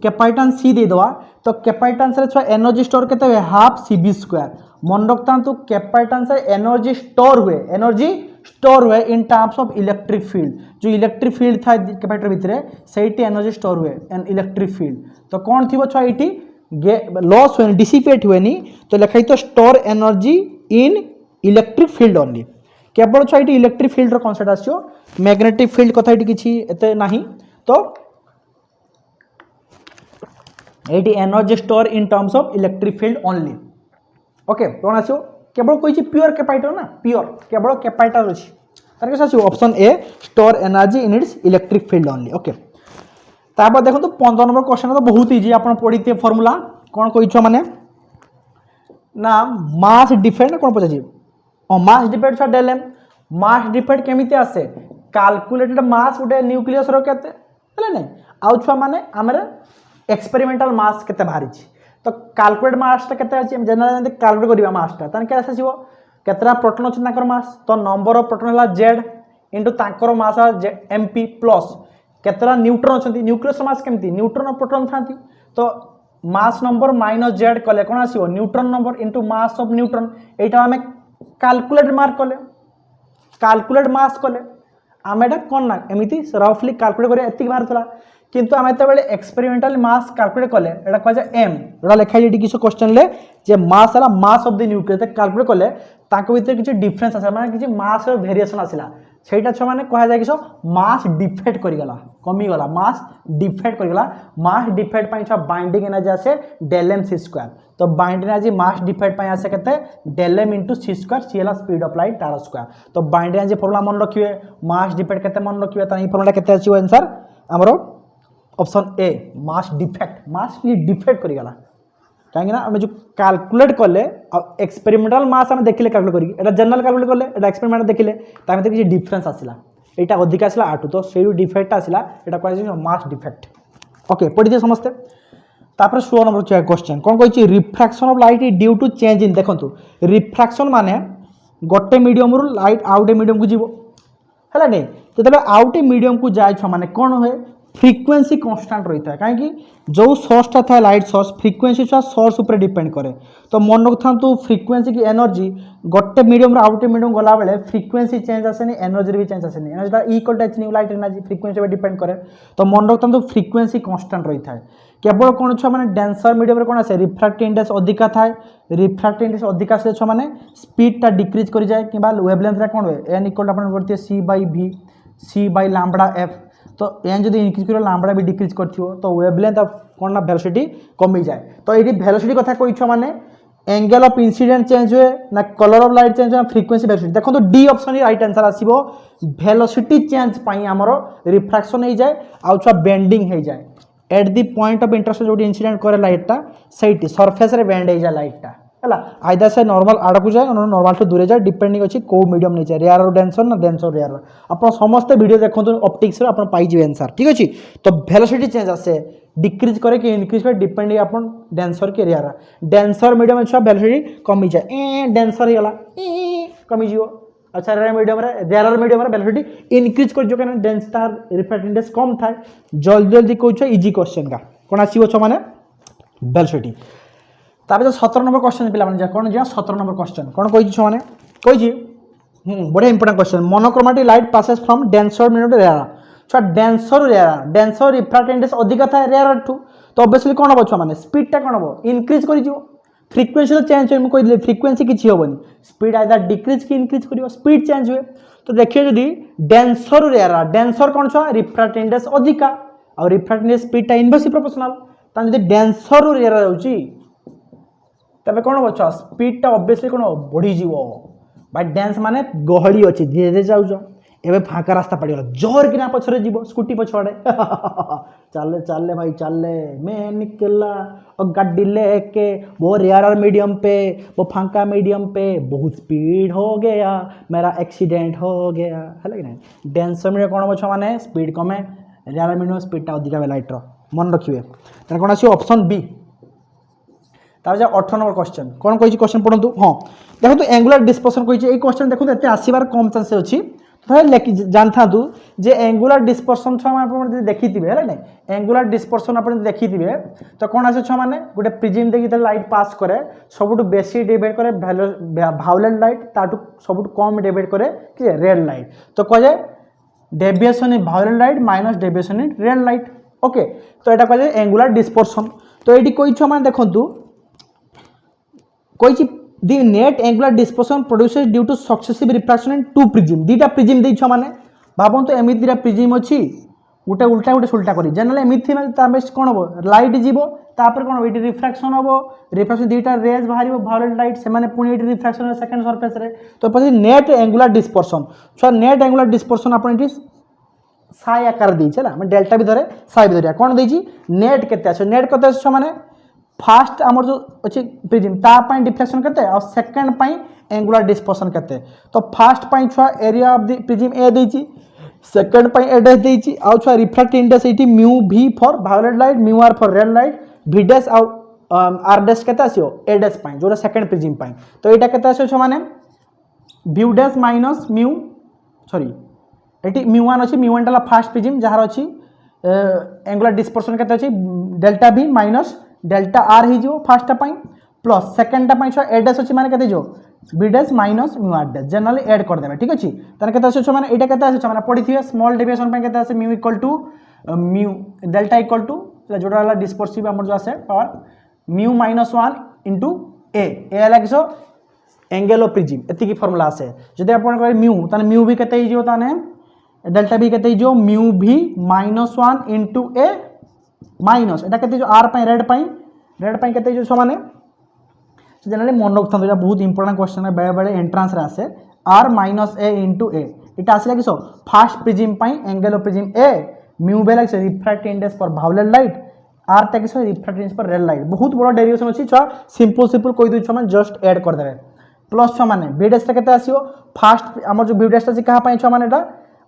कैपेसिटेंस सी दे दवा तो कैपेसिटेंस रे छुआ एनर्जी स्टोर केते हुए हाफ सीबी स्क्वायर मन रखता तो कैपेसिटेंस रे एनर्जी स्टोर हुए इन टर्म्स ऑफ इलेक्ट्रिक फील्ड जो इलेक्ट्रिक फील्ड था कैपेसिटर भितर सेठी एनर्जी स्टोर हुए एन इलेक्ट्रिक फील्ड तो कौन थी छुआ ये लॉस हुए डिसिपेट हुए तो लिखाई तो store energy in electric field only केवल छुआ ये इलेक्ट्रिक फील्ड कनसेप्ट आसो मैग्नेटिक फील्ड कथा ये किसी एते नहीं तो ये energy store in terms of electric field only okay कौन आसो केवल कोई प्योर कैपेसिटर ना प्योर केवल कैपेसिटर अच्छी तार के आसो option A store energy in its electric field only okay तापर देखो तो 15 नंबर क्वेश्चन तो बहुत इजी आप पढ़ी थे फॉर्मूला कौन कही माने ना मास डिफेक्ट कौन पचार मास डिफेक्ट छा डेल एम मास डिफेक्ट केमिति आसे कैलकुलेटेड मास गोटे न्यूक्लियस रो केते हले नै आउ छुआ माने हमर एक्सपेरिमेंटल मास केते बाहरी छी तो कैलकुलेट मास ता केते अछि जनरल जंते कैलकुलेट करिवा मास ता तन के आसीबो केतरा प्रोटॉन अछि ताकर मास तो नंबर ऑफ प्रोटॉन हला z इनटू ताकर मास mp प्लस केतरा न्यूट्रॉन अछि न्यूक्लियस मास केमति न्यूट्रॉन और प्रोटॉन थांती तो मास नंबर माइनस z कले कोन आसीबो neutron number into mass of neutron एटा हमें कैलकुलेट मार्क कले कैलकुलेट मास कले आम एटा कौन ना एमती रफली कैलकुलेट कर एति बाहर थला किंतु आम एत एक्सपेरिमेंटल मास कैलकुलेट कले एटा कह जाए एम जोड़ा लिखाई ये किसी क्वेश्चन ले जे मास है mass of the nucleus calculate कले ताको भीतर किसी डिफरेंस आसला माने किसी मास रो वेरिएशन आसला सेटा छ माने कहा जाए कि मास डिफेक्ट करिगला कमी गला मास डिफेक्ट करिगला मास डिफेक्ट पई छ बाइंडिंग एनर्जी आसे डेल एम सी स्क्वायर तो बाइंडिंग एनर्जी मास डिफेक्ट पई आसे केते del M into C square C हला speed of light R square तो बाइंडिंग एनर्जी फार्मूला मन रखिए मास डिफेक्ट केते मन रखिए त ई फार्मूला केते आसी आंसर हमरो ऑप्शन ए मास डिफेक्ट करिगला कहीं आम जो कैलकुलेट कले एक्सपेरिमेंटल मास आम देखिले कैलकुलेट करी जनरल कैलकुलेट कले एटा एक्सपेरिमेंट देखिले तार मते किसी डिफरेंस आसिला एटा अधिक आसिला आटू तो सेही डिफेक्ट आसिला एटा कहै मास डिफेक्ट ओके पढ़ी दे समझते तापर 16 नंबर क्वेश्चन कौन कहि refraction of light due to change in देखंतु रिफ्रैक्शन माने गोटे मीडियम रु लाइट आउटे मीडियम को जीवो हला नै जतबे आउटे मीडियम को जाय छ माने कोन होय फ्रिक्वेंसी कांस्टेंट रही है कहीं जो सोर्सटा था लाइट सोर्स फ्रिक्वेंसी छुआ सोर्स ऊपर डिपेंड करे तो मन रखता फ्रिक्वेंसी की एनर्जी गोटे मीडियम आउटे मीडियम गला बेले फ्रिक्वेंसी चेंज आसेनी एनर्जी भी चेंज आसेनी energy equal to nu light energy frequency पे डिपेंड करे तो मन रखता फ्रिक्वेंसी कांस्टेंट रही है केवल कौन छुआ माने डेंसर मीडियम रे कौन आसे रिफ्रैक्टिव इंडेक्स अधिका थाए रिफ्रैक्टिव इंडेक्स अधिका से छुआ माने स्पीड टा डिक्रीज करि जाए कि वेवलेंथ रे कौन हुए एन इक्वल अपन करते सी बाय v सी बाय लैम्बडा एफ तो एन जब इनक्रीज कर लैम्बडा भी डिक्रीज कर तो वेवलेंथ ऑफ कौन ना वेलोसिटी कमी जाए तो ये वेलोसिटी कथा कही माने एंगल ऑफ इंसिडेंट चेंज हुए ना कलर ऑफ लाइट चेंज हुए ना फ्रीक्वेंसी वेलोसिटी देखो तो डी ऑप्शन राइट आंसर आसीबो वेलोसिटी चेंज पई हमरो रिफ्रैक्शन हो जाए आउ छुआ बेंडिंग हो जाए at the point of interest जो इंसिडेंट करे लाइटटा सेठी सरफेस रे बेंड हो जाए लाइटटा हला आइदर से नॉर्मल आड़ को जाए नॉर्मल टू दूरे जाए डिपेंडिंग अच्छी को मीडियम नहीं जाए रेयर डेंसर ना डेंसर रेयर आप समस्त वीडियो देखो ऑप्टिक्स रे अपन पाई जे आंसर ठीक अछि तो वेलोसिटी चेंज आसे डिक्रीज करे कि इंक्रीज करे डिपेंडिंग अपन डेंसर के रेयर डेंसर मीडियम अच्छा वेलोसिटी कमी जाए डेंसर ही गला कमी जिवो अच्छा रेयर मीडियम रे वेलोसिटी इंक्रीज कर जो कारण डेंसर रिफ्रैक्टिव इंडेक्स कम थाए जल्दी जल्दी कहछ इजी क्वेश्चन का कोन आसीबो छ माने वेलोसिटी तापर 17 नंबर क्वेश्चन पिला माने कोन जे 17 नंबर क्वेश्चन कोन कहछ छ माने कहछ बड़ा important question monochromatic light passes from denser medium to rare छा डेंसर रिफ्रैक्टिव इंडेक्स अधिक था रेयर टू तो ऑब्वियसली कोन हो छ माने स्पीड टा कोन हो इंक्रीज करि जो फ्रीक्वेंसी चेंज हो कहले फ्रीक्वेंसी किछि होबनी स्पीड आइदर डिक्रीज कि इंक्रीज करियो स्पीड चेंज हुए तो देखिए जदी डेंसर रेयर डेंसर कोन छ रिफ्रैक्टिव इंडेक्स अधिका और रिफ्रैक्टिव इंडेक्स स्पीड टा इनवर्सली प्रोपोर्शनल ता जदी डेंसर रेयर होची तबे कोन हो छ स्पीड टा ऑब्वियसली कोन बढ़ी जीवो भाई डेंस माने गहली अछि धीरे धीरे जाउ जो एबे फाका रास्ता पड़िगला जोर किना पछरे जीवो स्कूटी पछड़े चल चल भाई चल मैं निकला और गाड़ी लेके वो रेयर मीडियम पे वो फाका मीडियम पे बहुत स्पीड हो गया मेरा एक्सीडेंट हो गया है कि नहीं डेंसर मीडियम कौन बछ माने स्पीड कमे रेयर मीडियम स्पीड टा अधिक लाइट रो मन रखिए तर कौन आसी ऑप्शन बी तार 18 नंबर क्वेश्चन कौन कहि क्वेश्चन पढंतु हां देखो तो एंगुलर डिस्पर्सन कहि ए क्वेश्चन देखो एते आसीबार कम चांस अछि जानता जे एंगुलर डिस्पर्सन छुआ देखी है ना एंगुलर डिस्पर्सन आप देखी तो कौन आसे छुआ मैंने गोटे प्रिजिम देखिए लाइट पास करे सबुठ बेसी डिवाइड करे भायोलेट लाइट ताठू सबुठ कम डिवाइड करे कि रेड लाइट तो कह जाए deviation in violate light minus deviation in red light okay तो यहाँ कह जाए एंगुलर डिस्पर्सन तो ये कोई छुआ मैंने देखूँ कोई The net angular dispersion produces due to successive refraction in two prism दीटा prism देछ माने भाबन तो एमिति दिरा प्रिजिम अछि उल्टा उल्टा सुल्टा करी जनरल एमिति में ता बेस्ट कोन हो लाइट जीवो तापर कोन एटी रिफ्रैक्शन होबो रिफ्रैक्शन दीटा रेज बाहरिबो वायलेट लाइट से माने पुनी एटी रिफ्रैक्शन सेकंड सरफेस रे तो પછી net angular dispersion so net angular dispersion आपण एटी साई आकार दी छला मैं डेल्टा भी धरे साई भी धरिया कोन देछि नेट केते आछो नेट कते आछो माने फास्ट आमर जो अच्छे प्रिजिम तापाई डिफ्लेक्शन करते और सेकंड पाई एंगुलर डिस्पर्सन करते तो फास्ट पाई छुआ area of the prism A देछि सेकंड पाई ए डैश देछि आउ छुआ रिफ्रैक्टिव इंडेक्स एटी म्यू भी for violet light mu R for red light भी डैश आउ आर डैश केते आसियो ए डैश पाई जोरा सेकंड प्रिजिम पाई तो एटा केते आसियो छ माने view dash minus mu sorry eighty mu 1 अछि म्यू 1 ला फास्ट प्रिजिम जहार अछि एंगुलर डिस्पर्सन केते अछि डेल्टा भी माइनस डेल्टा आर ही जो फास्ट पाई प्लस सेकंड टा पाई छ ए डैश अछि माने केते जो B dash minus mu R dash generally add कर देबे ठीक अछि तने केते अछि छ माने एटा केते अछि छ माने पढिथिए स्मॉल डेविएशन पाई केते अछि mu equal to mu delta equal to जोडा वाला डिस्पर्सिव हमर जो आसे power mu minus 1 into A लागिसो एंगल ऑफ प्रिजिम एति की फार्मूला आसे जदि आपण कहे म्यू तने म्यू भी केते हिजो ताने डेल्टा भी केते हिजो म्यू भी माइनस 1 इनटू ए माइनस एटा केते जो आर पाई रेड पाई केते जो छ माने जनरली मन रखथन एटा बहुत इंपोर्टेंट क्वेश्चन है बेले बेले एंट्रेंस रे आसे R minus A into A एटा आसे किसो फास्ट प्रिजिम पाई angle of prism A mu बेला से refractive index for violet light R टा किसो refractive index for red light बहुत बड़ा डेरिवेशन अछि छ सिंपल कोइ दु छ माने जस्ट ऐड कर देबे प्लस छ माने बी डैश टा केते आसीओ फास्ट हमर जो बी डैश टा कहा पाई छ माने एटा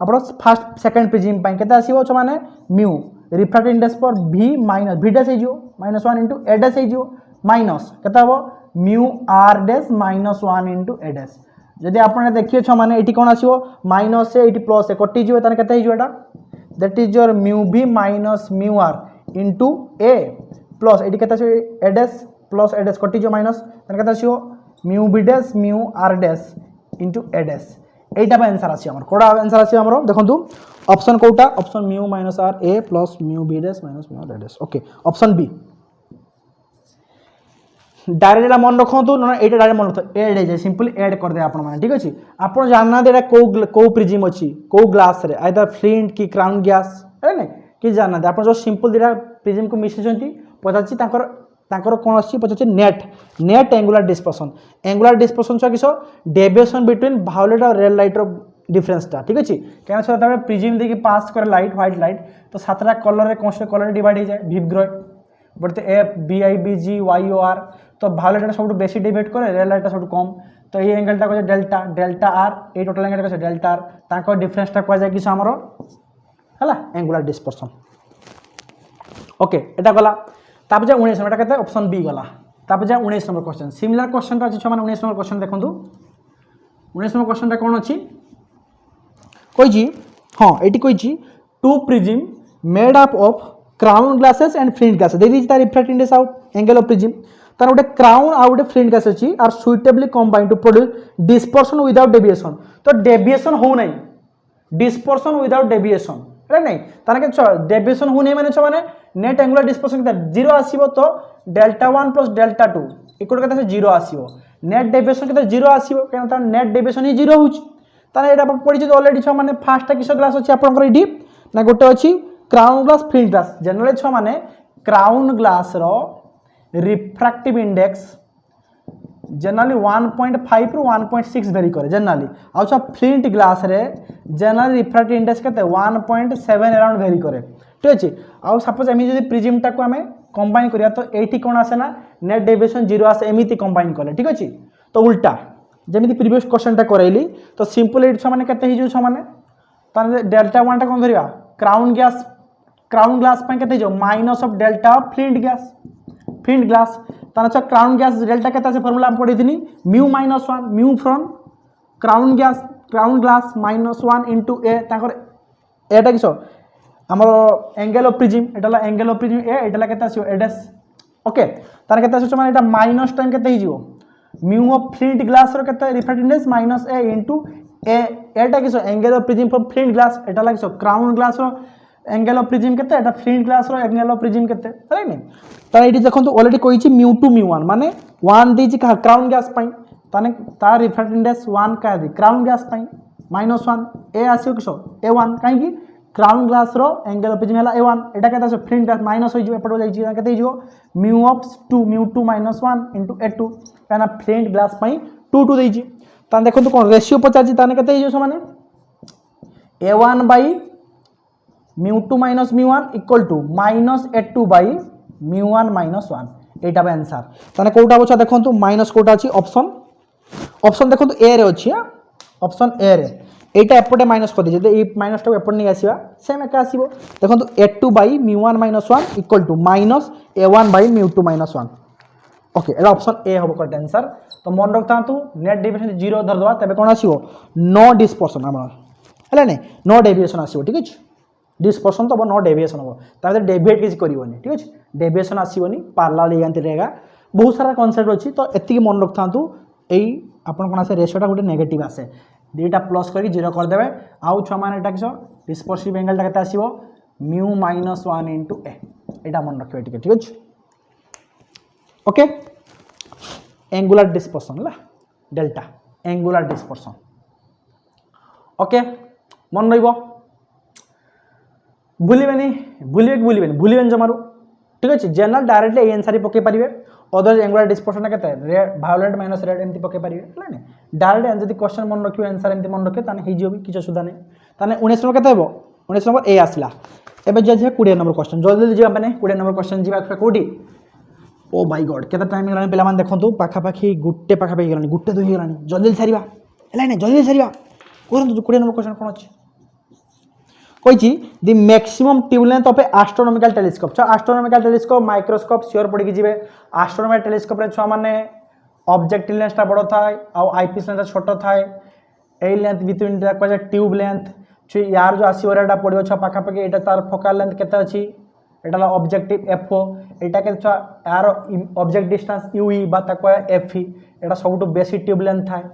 अपन फास्ट सेकंड प्रिजिम पाई केते आसीओ छ माने mu refractive index for v minus v dash हो -1 इनटू a डैश हो माइनस केता हो mu r dash -1 into a dash जदि आपण देखिए छ माने एटी कोन आसीओ माइनस से एटी प्लस से कटि जिवो तने केता हिजो एटा that is your mu v minus mu r into a plus एटी केता से a dash plus a dash कटि जिवो माइनस तने केता आसीओ mu v dash mu r dash into a dash एटा बा आंसर आसी हमर कोडा आंसर आसी हमर देखंतु ऑप्शन कोटा option mu minus R A plus mu B dash minus mu R dash okay option B direct मन रखंतु ना एटा डायरेक्ट मन रखतो ऐड है सिंपली ऐड कर दे आपण माने ठीक अछि आपण जानना देटा को प्रिजिम अछि को ग्लास रे आइदर फ्लिंट की क्राउन गैस है नै कि जानना दे आपण जो सिंपल देटा प्रिजिम को मिसि जंती पचाछि ताकर तांकर कौन अच्छी पचार नेट नेट एंगुलर डिस्पर्सन छुआ किस डेविएशन बिटवीन वायोलेट और रेड लाइट डिफरेंसटा ठीक अच्छे क्या छुआ प्रिजिम देखिए पास करे लाइट व्हाइट लाइट तो सातटा कलर कौन से कलर डिवाइड हो जाए विवग्रह बोलते F B I B G Y O R तो वायोलेट सब बेसी डिवाइड करे रेड लाइट सब कम तो ये एंगलटा कहे डेल्टा डेल्टा आर ये टोटल एंगल कहे डेल्टा आर तांकर डिफरेंसटा कहुए कि आमर है एंगुलर डिस्पर्सन ओके एटा गला तापर जा 19 नंबर कहते ऑप्शन बी गला तापर जा 19 नंबर क्वेश्चन सिमिलर क्वेश्चन अच्छी छुआ 19 नंबर क्वेश्चन देखो 19 नंबर क्वेश्चन कौन अच्छी कही हाँ ये कही two prism made up of crown glasses and flint glasses they is the refractive index of angle of prism तार गोटे क्राउन आउ गोटे फ्लिंट ग्लास अच्छी are suitably combine to produce dispersion without deviation तो डेविएशन हो नहीं dispersion without deviation है नहीं तार डेविएशन हो नहीं माने नेट एंगुलर डिस्पर्सन के जीरो आसीबो तो डेल्टा 1 प्लस डेल्टा 2 इक्वल के जीरो आसीबो नेट डेविएशन के जीरो आसीबो कहना नेट डेविएशन ही जीरो होची ताने एटा पड़ी ऑलरेडी छुआ माने फास्ट किस ग्लास अच्छी आपनकर इडी ना गोटे अच्छी crown glass flint glass generally छुआ माने क्राउन ग्लास रो रिफ्रैक्टिव इंडेक्स जनरली 1.5 रु 1.6 वेरी करे जनरली आउ फ्लिंट ग्लास रे जनरली रिफ्रैक्टिव इंडेक्स केते 1.7 अराउंड वेरी करे ठीक अच्छे आउ सपोज एम जब प्रिजिमटा को आम कंबाइन करिया तो एठी कौन आसे ना नेट डेविएशन जीरो आसे एमती कंबाइन कले ठीक अच्छे तो उल्टा जमी प्रीवियस क्वेश्चनटा करैली तो सिंपल एट छुआ मैंने छुआ मैंने डेल्टा 1 टा कौन धरिया क्राउन ग्लास के minus of delta of flint glass ताने क्राउन ग्लास डेल्टा के फॉर्मूला पढ़ी थी mu minus 1 mu from crown glass minus 1 into एटा किस आमर एंगल ऑफ प्रिजिम एटा एंगल ऑफ प्रिजिम एटा के एडेस ओके तार के माने माइनस टाइम के म्यू ऑफ फ्लिंट ग्लास रो केते refractive index minus A into एटा किस angle of prism from flint glass एटा किस क्राउन ग्लास रो एंगल ऑफ प्रिजिम केते एटा फ्लिंट ग्लास रो एंगल ऑफ प्रिजिम केते राइट नहीं तार एटी देखंतु ऑलरेडी कहिछि म्यू टू म्यू 1 माने 1 देछि का क्राउन ग्लास पई ताने तार रिफ्रैक्टिव इंडेक्स 1 का दि क्राउन ग्लास पई -1 ए आसियो किस a1 काहे कि क्राउन ग्लास रो एंगल ऑफ प्रिजिम हला a1 एटा केते आसे फ्लिंट ग्लास माइनस हो जिवो एपटो जाइछि केते हिजो म्यू ऑफ 2 -1 इंटू a2 काना फ्लिंट ग्लास पई 2 देछि तान देखंतु कोन रेशियो पचाछि ताने केते हिजो समाने a1 by μ2 minus μ1 equal to minus a2 by μ1 minus 1 एटा बे आंसर ताने कोटा बचा देखंतु माइनस कोटा अछि ऑप्शन देखंतु ए रे अछि ऑप्शन ए रे एटा एपटे माइनस कर दे ए माइनस टा एपटे नै आसीबा सेम एका आसीबो देखंतु a2 by μ1 minus 1 equal to minus a1 by μ2 minus 1 okay एटा ऑप्शन ए हबो करेक्ट आंसर तो मन रखतांतु नेट डेविएशन 0 धर दवा तबे कोन आसीबो नो डिस्पर्सन हमर हला नै नो डेविएशन आसीबो ठीक अछि डिस्पर्सन तो नो डेविएशन हम तार डेविएट किसी करनी ठीक अच्छे डेविएशन आसोनी पार्लाल एंती रहेगा बहुत सारा कनसेप्ट अच्छी तो एति मन रखता यही आपन कौन आसे रेशियोटा गोटे नेगेटिव आसे दुईटा प्लस कर 0 करदे आउ छुआ मैंने किस डिस्पर्सिव एंगलटा के आसो म्यू माइनस 1 इंटू ए यहाँ मन रखिए ठीक अच्छे ओके एंगुलर डिस्पर्सन है डेल्टा एंगुलर डिस्पर्सन ओके मन रही भूलिबे जमारू ठीक अच्छे जनरल डायरेक्टली ए आंसर पकई पारे अदर एंगुलर डिस्पर्सन के वायोलेट माइनस रेड एमती पकई पारे है डायरेक्ट जब क्वेश्चन मन रखिए आंसर एमती मन रखिए ताने हो किसी असुविधा नहीं ताने 19 नंबर के 19 नंबर ए आसला एबे जे 20 नंबर क्वेश्चन जल्दी जी मैंने 20 नंबर क्वेश्चन जी कौटी ओ माय गॉड केते टाइम गलानी पिला मान देखंतु पाखापाखी गुट्टे पाखापाखी गलानी गुट्टे तो गलानी जल्दी सारिबा है ना जल्दी सारिबा करंतु 20 नंबर क्वेश्चन कोन अछि कही the maximum tube length of a astronomical telescope astronomical telescope microscope सियोर पड़ी जी एस्ट्रोनॉमिकल टेलीस्कोप रे छुआ माने ऑब्जेक्टिव लेंसटा बड़ थाए आउ आईपीएस लेंसटा छोट थाए ए लेंथ बिटवीन कह ट्यूब लेंथ यार जो आसोटा पड़ो छुआ पाखापाखि यहाँ तार फोकाल लेंथ केते अच्छी एटा ऑब्जेक्टिव एफओ यहाँ के छुआ यार ऑब्जेक्ट डिस्टेंस यूई एफई एटा सब बेसी ट्यूब लेंथ थाए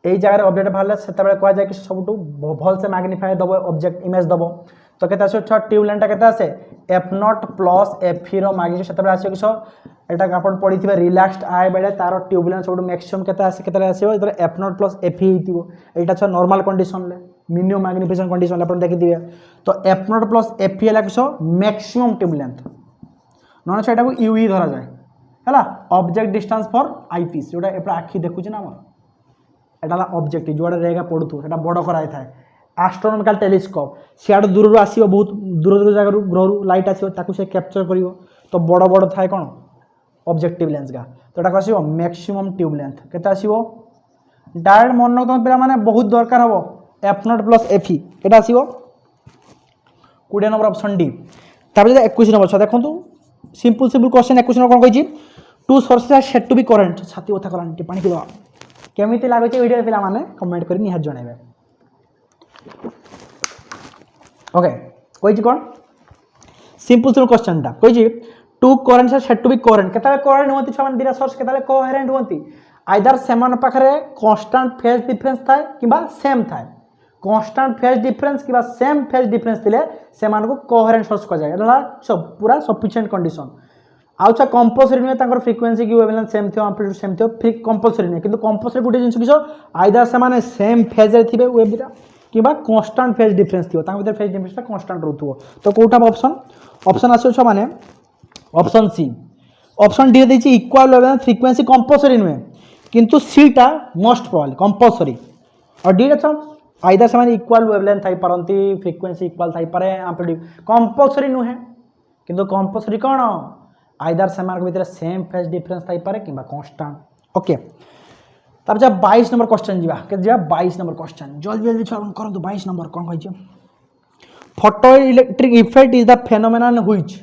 यही जगह ऑब्जेक्ट बाहर से कह जाए कि सब भल से मैग्निफाई दब ऑब्जेक्ट इमेज दब तो के ट्यूब लेंथटा के आसे एफ नॉट प्लस एफई मागिज से आस कि आप पढ़ी थे रिलैक्सड आई बेले तार ट्यूब लेंथ सब मैक्सिमम के आसो एफ नॉट प्लस एफई यहाँ normal condition minimum magnification condition आप देखिए तो एफ नॉट प्लस एफई है किस मैक्सिमम ट्यूब लेंथ ना यहाँ यूई धरा जाए है ऑब्जेक्ट डिस्टेंस फॉर आईपीस जोटा एपटा आखि देखुचे ना एटा ऑब्जेक्ट जोड़ा रहेगा पड़ू सेटा बड़ कराई थाए एस्ट्रोनॉमिकल टेलीस्कोप सियाड़ दूर आसो बहुत दूर दूर जगह ग्रह लाइट आसो ताकू से कैप्चर करिवो तो बड़ बड़ थाए कौन ऑब्जेक्टिव लेंस का तो एटा आसो मैक्सिमम ट्यूब लेंथ केते आसो डायरेक्ट मन रखत पिला माने बहुत दरकार हबो f0 प्लस fe एटा आसो 20 नंबर ऑप्शन डी तापर जे 21 नंबर छ देखंतु सिंपल क्वेश्चन 21 नंबर कोन कहि छी two sources are said to be coherent छाती उठा करंट पानी पिलो केमिति लागै छै वीडियो पिला माने कमेंट करी निहात जणाइबे ओके कहि छी कोन सिंपल क्वेश्चन टा कहि छी two currents are said to be current केता करंट होंती छ माने दिरा सोर्स केता कोहेरेंट होंती आइदर सेमान पाखरे कांस्टेंट फेज डिफरेंस थाए किबा सेम थाए कांस्टेंट फेज डिफरेंस किबा सेम फेज डिफरेंस थिले सेमान को कोहेरेंट सोर्स कह जाय एला सब पूरा सफिशिएंट कंडीशन आउछा कंपलसरी नुहे तांकर फ्रीक्वेंसी की वेवलेंथ सेम थियो एम्पलीट्यूड सेम थियो फ्री कंपलसरी नुहे किंतु कंपलसरी गुटे जिंस किसो आइदर सेमाने सेम फेज रे थिबे वेवरा किबा कांस्टेंट फेज डिफरेंस थियो तांकर भीतर फेज डिफरेंस कांस्टेंट रहथो तो कोटा ऑप्शन आछो छ माने ऑप्शन सी ऑप्शन डी दैछि इक्वल वेवलेंथ फ्रीक्वेंसी कंपलसरी नुहे किंतु सी टा मोस्ट प्रोबेबली कंपलसरी और डी रे आइदर सेमाने इक्वल वेवलेंथ थाई परंती फ्रीक्वेंसी इक्वल थाई पारे एम्पलीट्यूड कंपलसरी नुहे किंतु कंपलसरी कोन आइदर सेमान भीतर सेम फेज डिफरेंस थाई पारे किबा कांस्टेंट ओके तब जब 22 नंबर क्वेश्चन जीवा के जीवा 22 नंबर क्वेश्चन जल्दी जल्दी छन करंतु 22 नंबर कोन कहै छै photo electric effect is the phenomenon which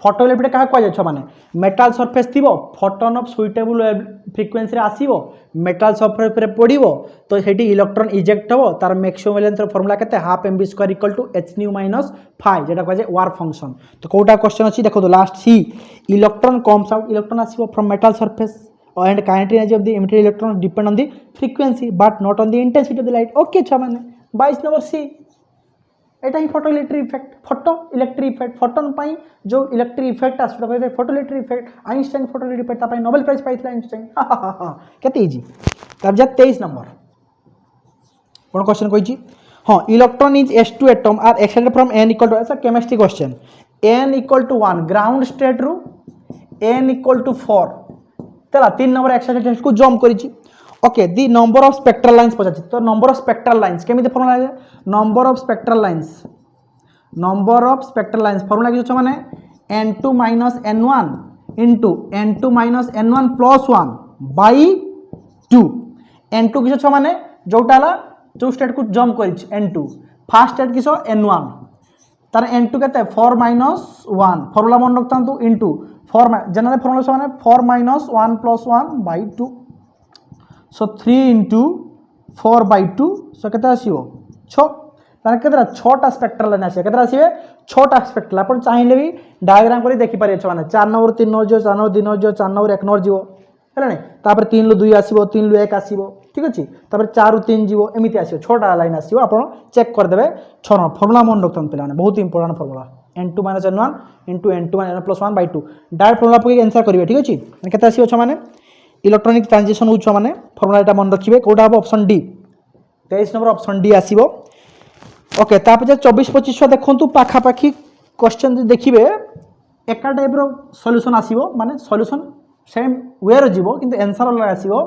photo electric कहा कह जाय माने मेटल सरफेस थिबो फोटोन ऑफ सुइटेबल फ्रीक्वेंसी रे आसीबो मेटल सरफेस रे पडिबो तो सेठी इलेक्ट्रॉन इजेक्ट हो तार मैक्सिमम वेवलेंथ रो फार्मूला केते half mv square equal to h nu minus phi जेटा कह जाय वर्क फंक्शन तो कोटा क्वेश्चन अछि देखो तो last C electron comes out electron आसीबो from metal surface and kinetic energy of the emitted electron depend on the frequency but not on the intensity of the light okay छ माने 22 number C एटा ही photo electric effect photon पाई जो electric effect आसुता कहै photo electric effect Einstein photo electric effect तापाई Nobel prize पाइथिला आइंस्टाइन केते इजी तब जा 23 नंबर कोन क्वेश्चन कहै छी हां electron is s2 atom are excited from n equal to ऐसा chemistry question n equal to 1 ground state रु n इक्वल टू 4 तला 3 नंबर एक्साइटेड टेस्ट को जंप करी छी okay the number of spectral lines पचाछि तो नंबर ऑफ स्पेक्ट्रल लाइंस केमिति formula है number of spectral lines formula कि छ माने n2 n1 into n2 n1 plus 1 by 2 n2 कि छ माने जोटाला जो स्टेट को जंप करी छी n2 फर्स्ट स्टेट कि छ n1 तार n2 केते 4 1 फार्मूला मन रखतांतु इनटू 4 जनरल फार्मूला छ माने 4 1 plus 1 by 2 so 3 into 4 by 2 so केते आसीबो 6 तार केतरा 6टा स्पेक्ट्रल लाइन आसी केतरा आसीबे 6टा स्पेक्ट्रल अपन चाहिले भी डायग्राम करी देखि पारे छ माने 4 नंबर 3 नंबर जो 4 नंबर 2 नंबर जो 4 नंबर 1 नंबर जीवो हैला नै तापर 3 लु 2 आसीबो 3 लु 1 आसीबो ठीक अछि तापर 4 रु 3 जीवो एमिति आसीबो 6टा लाइन आसीबो अपन चेक कर देबे 6 नंबर फार्मूला मन रखतन पिला माने बहुत important formula n2 n1 into n2 n1 plus 1 by 2 direct formula पके आंसर करिवे ठीक अछि केते आसीबो छ माने इलेक्ट्रॉनिक ट्रांजिशन हो छ माने फार्मूला एटा मन रखिबे कोटा हो option D 23 number option D आसीबो ओके तापर 24 25 देखंतु पाखा पाखी क्वेश्चन देखिबे एका टाइप रो सॉल्यूशन आसीबो माने सॉल्यूशन सेम वे रो जीवो किंतु आंसर अलग आसीबो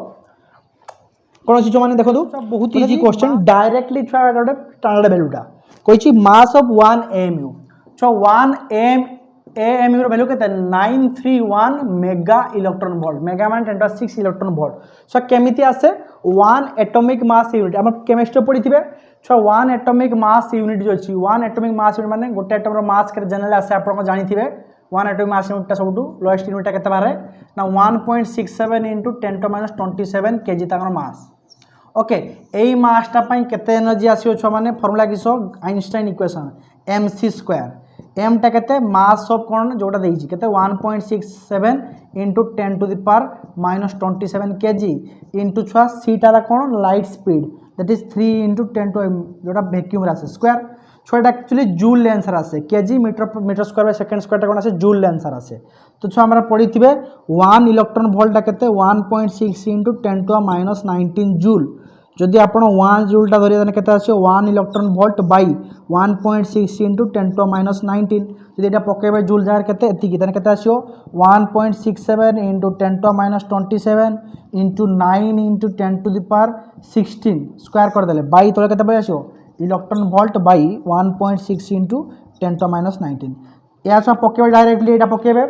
कोन अछि माने देखंतु बहुत इजी क्वेश्चन डायरेक्टली छा गोटे स्टैंडर्ड वैल्यूटा कहिछि मास ऑफ 1 mu छ 1 AMU रो वैल्यू केते 931 मेगा इलेक्ट्रॉन वोल्ट मेगा मान 10 इलेक्ट्रॉन वोल्ट सो केमिति आसे 1 एटॉमिक मास यूनिट हम केमिस्ट्री पढिथिबे छ 1 एटॉमिक मास यूनिट जो अछि 1 एटॉमिक मास यूनिट माने गोटे एटम रो मास के जनरल आसे आपण को जानिथिबे 1 एटॉमिक मास यूनिट ता सबटू लोएस्ट यूनिट केते बारे ना 1.67 into 10 to minus 27 kg Takar mass okay एई मास ता पई केते एनर्जी आसीओ छ माने फार्मूला किसो आइंस्टाइन इक्वेशन mc2 m टा केते मास ऑफ कोन जोटा देई छी केते 1.67 into 10 to the power minus 27 kg into छ c टा कोन light speed that is 3 into 10 to जोटा वैक्यूम रासे स्क्वायर छोटा एक्चुअली जूल ले आंसर आसे KG metre square by second square टा कोन आसे जूल ले आंसर आसे तो छ हमरा पढी थिबे 1 इलेक्ट्रॉन वोल्ट टा केते 1.6 into 10 to minus 19 जूल जदि आप 1 जूलटा धरिए के 1 इलेक्ट्रॉन वोल्ट बाई 1.6 इंटू 10⁻19 जदि ये पकेबे जूल जार के 1.67 इंटू 10⁻27 इंटू 9 इंटू 10⁻16 स्क्वायर करदे बाई तले के आसो इलेक्ट्रॉन वोल्ट बाई 1.6 इंटू 10⁻19 या सब पकेबे डायरेक्टली यहाँ पकेबे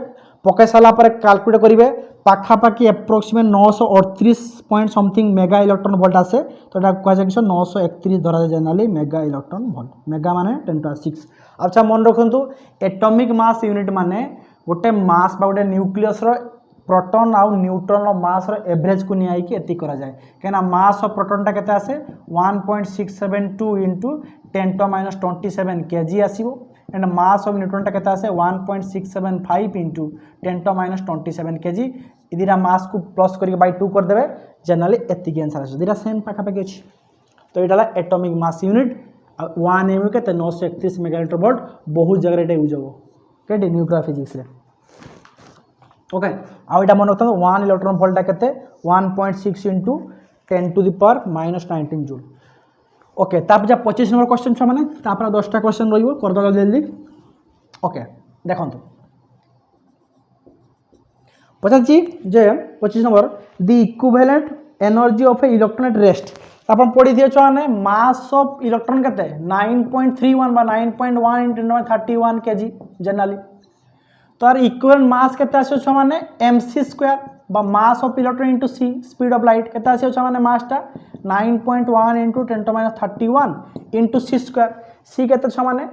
पकई सारा कैलकुलेट करेंगे पाखापाखि approximate 938 point something mega electron volt आसे तो यहाँ कहुए कि 931 धरा जाए generally mega electron volt mega माने 10⁻6। अच्छा मन रखु एटॉमिक मास यूनिट माने गोटे मास बा गोटे न्यूक्लियस प्रोटॉन आउ न्यूट्रॉन मास एवरेज को नहीं एति करा जाए कहीं मास ऑफ प्रोटॉनटा केते आसे 1.672 इंटू 10⁻27 केजी आसीबो एंड मास ऑफ न्यूट्रॉन केते आसे 1.675 इंटू 10⁻27 केजी इधर मास को प्लस करके बाई 2 कर देवे जनरली एतिक आंसर आसे दुटा सेम पाखापाखि अच्छी तो यहाँ एटॉमिक मास यूनिट 1 एमयू के 931 मेगालीटर वोल्ट बहुत जगह यूज हो कहीं न्यूक्लियर फिजिक्स ओके आउ मन रखता 1 इलेक्ट्रॉन वोल्टा के 1.6 इंटू 10⁻19 जूल ओके तापर जब 25 नंबर क्वेश्चन छो मैंने 10टा क्वेश्चन रही जल्दी ओके देखो पचार जे 25 number the equivalent energy of A electron at rest आप पढ़ी दिए छो मैंने मास ऑफ इलेक्ट्रॉन के 9.31 बा 9.1 इंटू 31 केजी जनरली तो यार इक्विवेलेंट मास केते आसे छो माने mc स्क्वायर बा mass of electron into c speed of light केते आसे छो माने मासटा 9.1 into 10⁻31 into c square c केते छो माने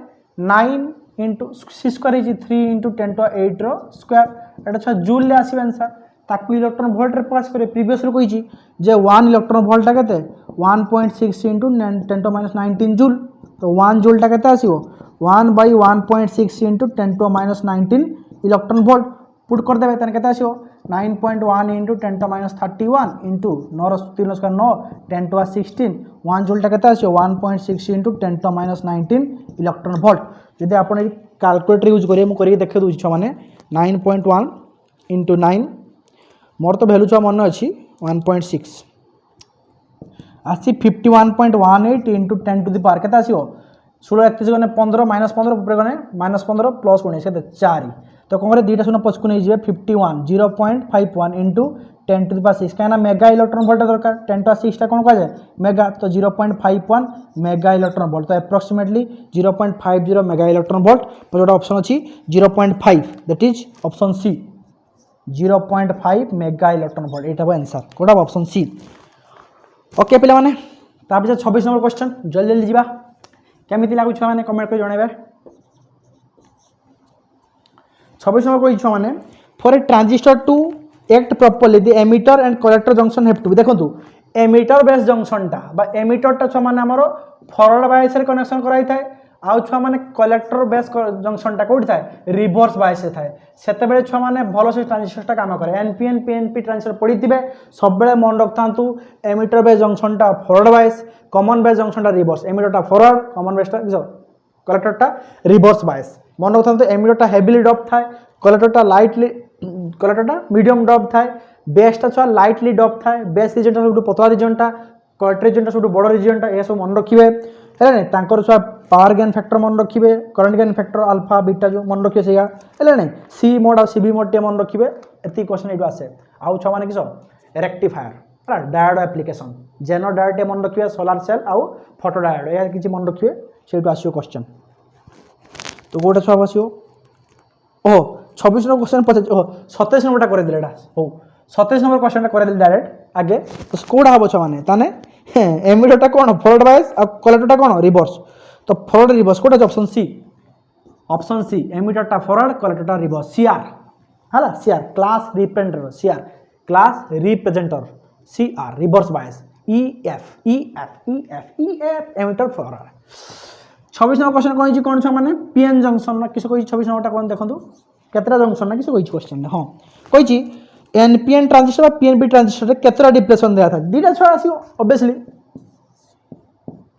9 into c square is 3 into 10⁸ रो स्क्वायर एटा छ जूल ले आसी आंसर ताकू इलेक्ट्रॉन वोल्ट रे प्रकाश करे प्रीवियस रो कहिची जे 1 इलेक्ट्रॉन वोल्ट टा केते 1.6 इंटू 10⁻19 जूल तो 1 जूल टा केते आसीबो 1 by 1.6 into 10⁻19 electron volt put कर देबे तने केते आसीबो 9.1 इंटू 10⁻31 इंटू 9 3 स्क्वायर 9 10⁻16 1 जूल टा केते आसीबो 1.6 इंटू 10⁻19 इलेक्ट्रॉन वोल्ट जदि आपण कैलकुलेटर यूज करिए मु करिए देखे दूछ माने 9.1 इंटू 9 मोर तो वैल्यू छ मन अछि 1.6 आसी 51.18 इंटू 10 टू द पावर केते आसीबो 16 गने 15 -15 ऊपर गने -15 प्लस 19 केते 4 तो कौन दुटा शून्य पछकु नहीं जाए 51 0.51 इंटू 10 टू द पावर 6 कहीं मेगा इलेक्ट्रॉन वोल्ट दरकार 10 टू 6 कौन कह जाए मेगा तो 0.51 मेगा इलेक्ट्रॉन वोल्ट तो एप्रोक्सीमेटली 0.50 मेगा इलेक्ट्रॉन वोल्ट जो ऑप्शन अच्छी 0.5 that is option C 0.5 mega electron volt यहाँ आंसर कौटा ऑप्शन सी ओके पे मैंने 26 नंबर क्वेश्चन जल्दी जल्दी जा केमी लगुच मैंने कमेंट कर जनइबे 26 नंबर कही मैंने for a transistor to act properly the emitter and collector junction have to be देखो एमिटर बेस जंक्शनटा बा एमिटरटा छुआ मैंने आमर फरवर्ड बायस रे कनेक्शन कराई थाए आउ छुआ मैंने कलेक्टर बेस जंक्शनटा कोठी थाए रिवर्स बायस थाए सेते बेले छुआ मैंने भलो से ट्रांजिस्टरटा काम करे एनपीएन पीएनपी ट्रांजिस्टर पड़ी थिबे सब बेले मन रखथांतु एमिटर बेस जंक्शनटा फरवर्ड बायस कॉमन बेस जंक्शनटा रिवर्स एमिटरटा फरवर्ड कॉमन बेसटा कलेक्टरटा रिवर्स बायस मन रखता एमिटरटा हेविली डप थाए कलेक्टरटा लाइटली कलेक्टरटा मीडियम डप थाए बेसटा छुआ लाइटली डप थाए बेस रिजनटा सब पतला रिजनटा कलेक्टर रिजनटा सब बड़ रिजनटा ये सब मन रखिए है नहीं तांकर छुआ पावर गेन फैक्टर मन रखिए current gain factor alpha beta जो मन रखिए से है नहीं सी मोड और सीबी मोड टे मन रखिए एति क्वेश्चन ये आसे आउ छुआ माने किस रेक्टिफायर डायोड एप्लिकेशन जेनो डायोड टे मन रखिए सोलार सेल आउ फोटो डायोड या किसी मन रखिए से आसो क्वेश्चन तो गोटे छुआ आसो ओह 26 नंबर क्वेश्चन पचास ओह 27 नंबरटा कर दिले हो 27 नंबर क्वेश्चन कर दिले डायरेक्ट आगे तो कोड़ा हम छुआ मैंने ताने एमिटरटा कौन फरवर्ड बायस और कलेक्टरटा कौन रिवर्स तो फरवर्ड रिवर्स कोटा ऑप्शन सी एमिटरटा फरवर्ड कलेक्टरटा रिवर्स सीआर है CR class representative CR class representative CR reverse bias EF EF EF EF emitter forward 26 number question कौन कौन छुआ मैंने पीएन जंक्शन ना किस कही 26 नंबरटा कौन देखो केतरा जंक्शन ना किस कही क्वेश्चन हाँ कही एनपीएन ट्रांजिस्टर पीएनपी ट्रांजिस्टर केतरा डिप्लेशन दिया था दुटा छुआ आसो ऑब्वियसली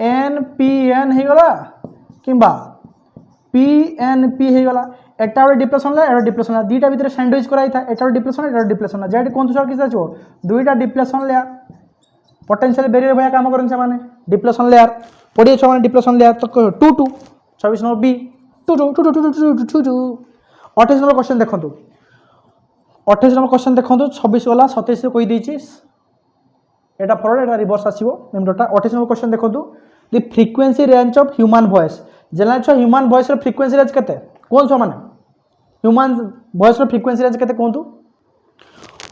एनपीएन हो गला किंबा पीएनपी हो गला एटा गोटे डिप्लेशन एटा डिप्लेशन दुटा भितर सैंडविच कराई था एटा डिप्लेशन एटा डिप्लेशन जेड कौन सर किस दुईटा डिप्लेशन लिया पोटेंशियल बैरियर भाया काम करन से डिप्लेशन लेयर पड़ी छ डिप्लेशन लेयर तो 2 2 26 नंबर बी 2 2 2 2 2 2 28 नंबर क्वेश्चन देखंतु 28 नंबर क्वेश्चन देखंतु 26 वाला 27 कोई देछि एटा फॉरवर्ड एटा रिवर्स आसीबो मेम्बरटा 28 नंबर क्वेश्चन देखंतु the frequency range of human voice general छ ह्यूमन वॉइस रो फ्रीक्वेंसी रेंज केते कोन छ माने ह्यूमन वॉइस रो फ्रीक्वेंसी रेंज केते कोंतु